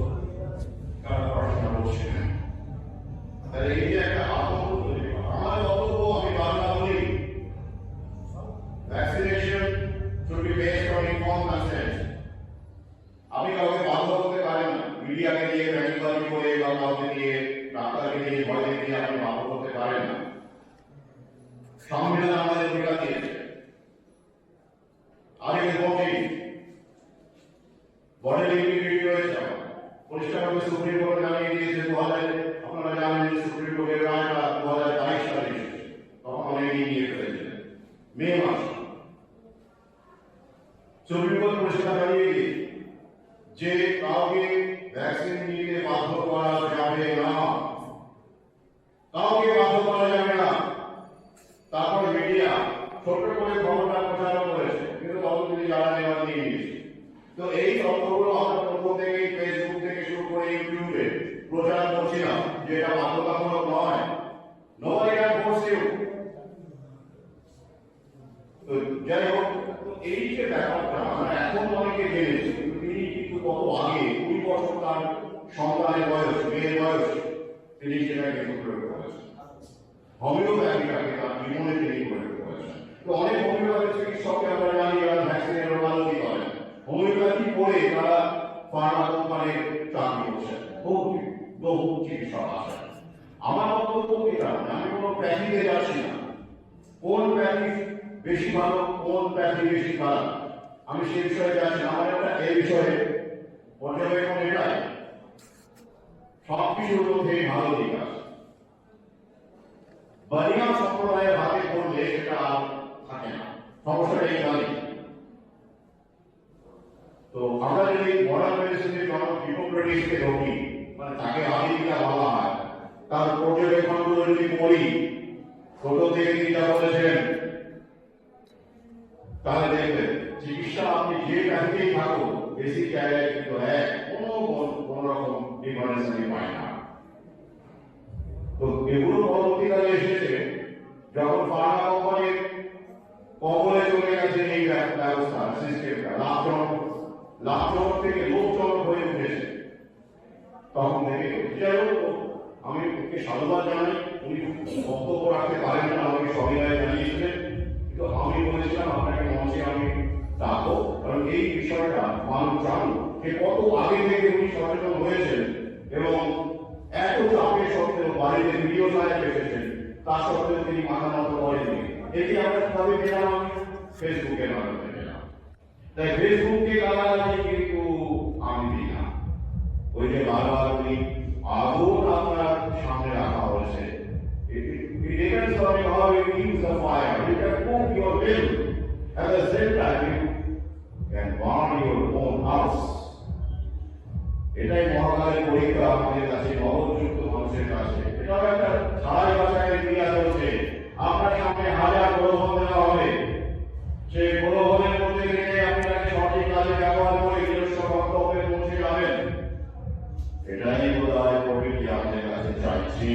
তারা পড়াশোনা করছে। তাহলে এই যে একটা আতঙ্ক তৈরি করা, আমার বক্তব্য আমি বারবার বলি, vaccination should be based on informed consent. আপনি কাউকে বাধ্য করতে পারেন না, মিডিয়াকে দিয়ে ভ্যাকসিন করে বা কাউকে দিয়ে ডাক্তারকে দিয়ে ভয় দেখিয়ে আপনি বাধ্য করতে পারেন না। সংবিধান আমাদের অধিকার দিয়েছে। আগে ভোটিং বডি ইন্টিগ্রিটি রয়েছে, পরিষ্কারভাবে সুপ্রিম কোর্ট জানিয়ে দিয়েছে 2000, আপনারা জানেন যে সুপ্রিম কোর্টের রায়টা 2022 সালে এসেছে, তখন অনেকেই নিয়ে ফেলেছিলেন মে মাসে। সুপ্রিম কোর্ট পরিষ্কার জানিয়ে দিয়েছে যে কাউকে ভ্যাকসিন নিতে বাধ্য করা যাবে না, কাউকে বাধ্য করা যাবে না। তারপর মিডিয়া ছোট করে খবরটা প্রচার করেছে, কিন্তু তখন তিনি যারা নেওয়া নিয়ে নিয়েছে। তো এই তথ্যগুলো আমরা পক্ষ থেকে ফেসবুক থেকে শুরু করে ইউটিউবে প্রচার করছিলাম যে এটা বাধ্যতামূলক নয়। Nobody can force you. তো যাই হোক, এই যে ব্যাপারটা আমরা এখন অনেকে জেনেছি, তিনি কিন্তু কত আগে 20 বছর তার সন্তানের বয়স, মেয়ের বয়স, তিনি সেটাকে প্রয়োগ করেছেন। হোমিওপ্যাথিটাকে তার জীবনে তিনি প্রয়োগ করেছেন। তো অনেক হোমিওপ্যাথি চিকিৎসককে আমরা জানি যারা ভ্যাকসিনের ওকালতি করেন, হোমিওপ্যাথি পড়ে তারা ফার্মা কোম্পানির চাকরি করছেন, বহু চিকিৎসক আছেন। আমার বক্তব্য এটা, আমি কোনো প্যাথিতে যাচ্ছি না, কোন প্যাথি বেশি ভালো, কোন প্যাথি বেশি খারাপ, আমি সে বিষয়ে যাচ্ছি না। আমার একটা এই বিষয়ে পর্যবেক্ষণ এটাই, সবকিছুর মধ্যে ভালো দিক আছে। বানিয়া সম্প্রদায়ের হাতে পড়লে সেটা আর থাকে না, সমস্যাটা এই জানি। তো আমরা যদি মডার্ন মেডিসিনের যখন হিপোক্রেটিসকে ধরি, মানে তাকে আদিবিদ্যা বলা হয়, তার পর্যবেক্ষণগুলো যদি পড়ি, ছোট থেকে তিনি যা বলেছেন, তাহলে দেখবেন চিকিৎসা আপনি যে ব্যাংকেই থাকুন, বেশি জায়গায় কিন্তু কোন রকম ডিফারেন্স আমি পাই না। তো এগুলো পরবর্তীকালে এসেছে যখন ফার্মা কোম্পানির কবলে চলে গেছে এই ব্যবস্থা, সিস্টেমটা লাভজনক থেকে লোকজনক হয়ে উঠেছে, তখন থেকে যাই হোক, আমি ওকে সাধুবাদ জানাই। উনি বক্তব্য রাখতে পারেন না, আমাকে সবিনয় জানিয়েছিলেন, কিন্তু আমি বলেছিলাম আপনাকে মঞ্চে আমি ডাকবো, কারণ এই বিষয়টা মানুষ জানুক যে কত আগে থেকে উনি সচেতন হয়েছেন এবং এত চাপের সত্ত্বেও বাড়িতে ভিডিও সাহেব এসেছেন, তার সত্ত্বেও তিনি মাথা নত করেননি। এটি আমরা কিভাবে পেলাম? ফেসবুকের মাধ্যমে পেলাম। তাই ফেসবুককে গালাগালি কিন্তু আমি দিই না। ওই যে বারবার উনি আগুন আপনার সামনে রাখা হয়েছে, it depends on how you use the fire. You can cook your will, at the same time you can burn your own house. এটাই মহাকালের পরীক্ষা আমাদের কাছে, নবযুক্ত মানুষের কাছে। এটাও একটা ছাড়াই বাছাই ক্রিয়া চলছে। আপনার সামনে হাজার প্রলোভন দেওয়া হবে, সেই প্রলোভনের মধ্যে থেকে আপনাকে সঠিক কাজে ব্যবহার করে নিজস্ব গন্তব্যে পৌঁছে যাবেন। এটাই বোধহয় প্রকৃতি আমাদের কাছে চাইছি।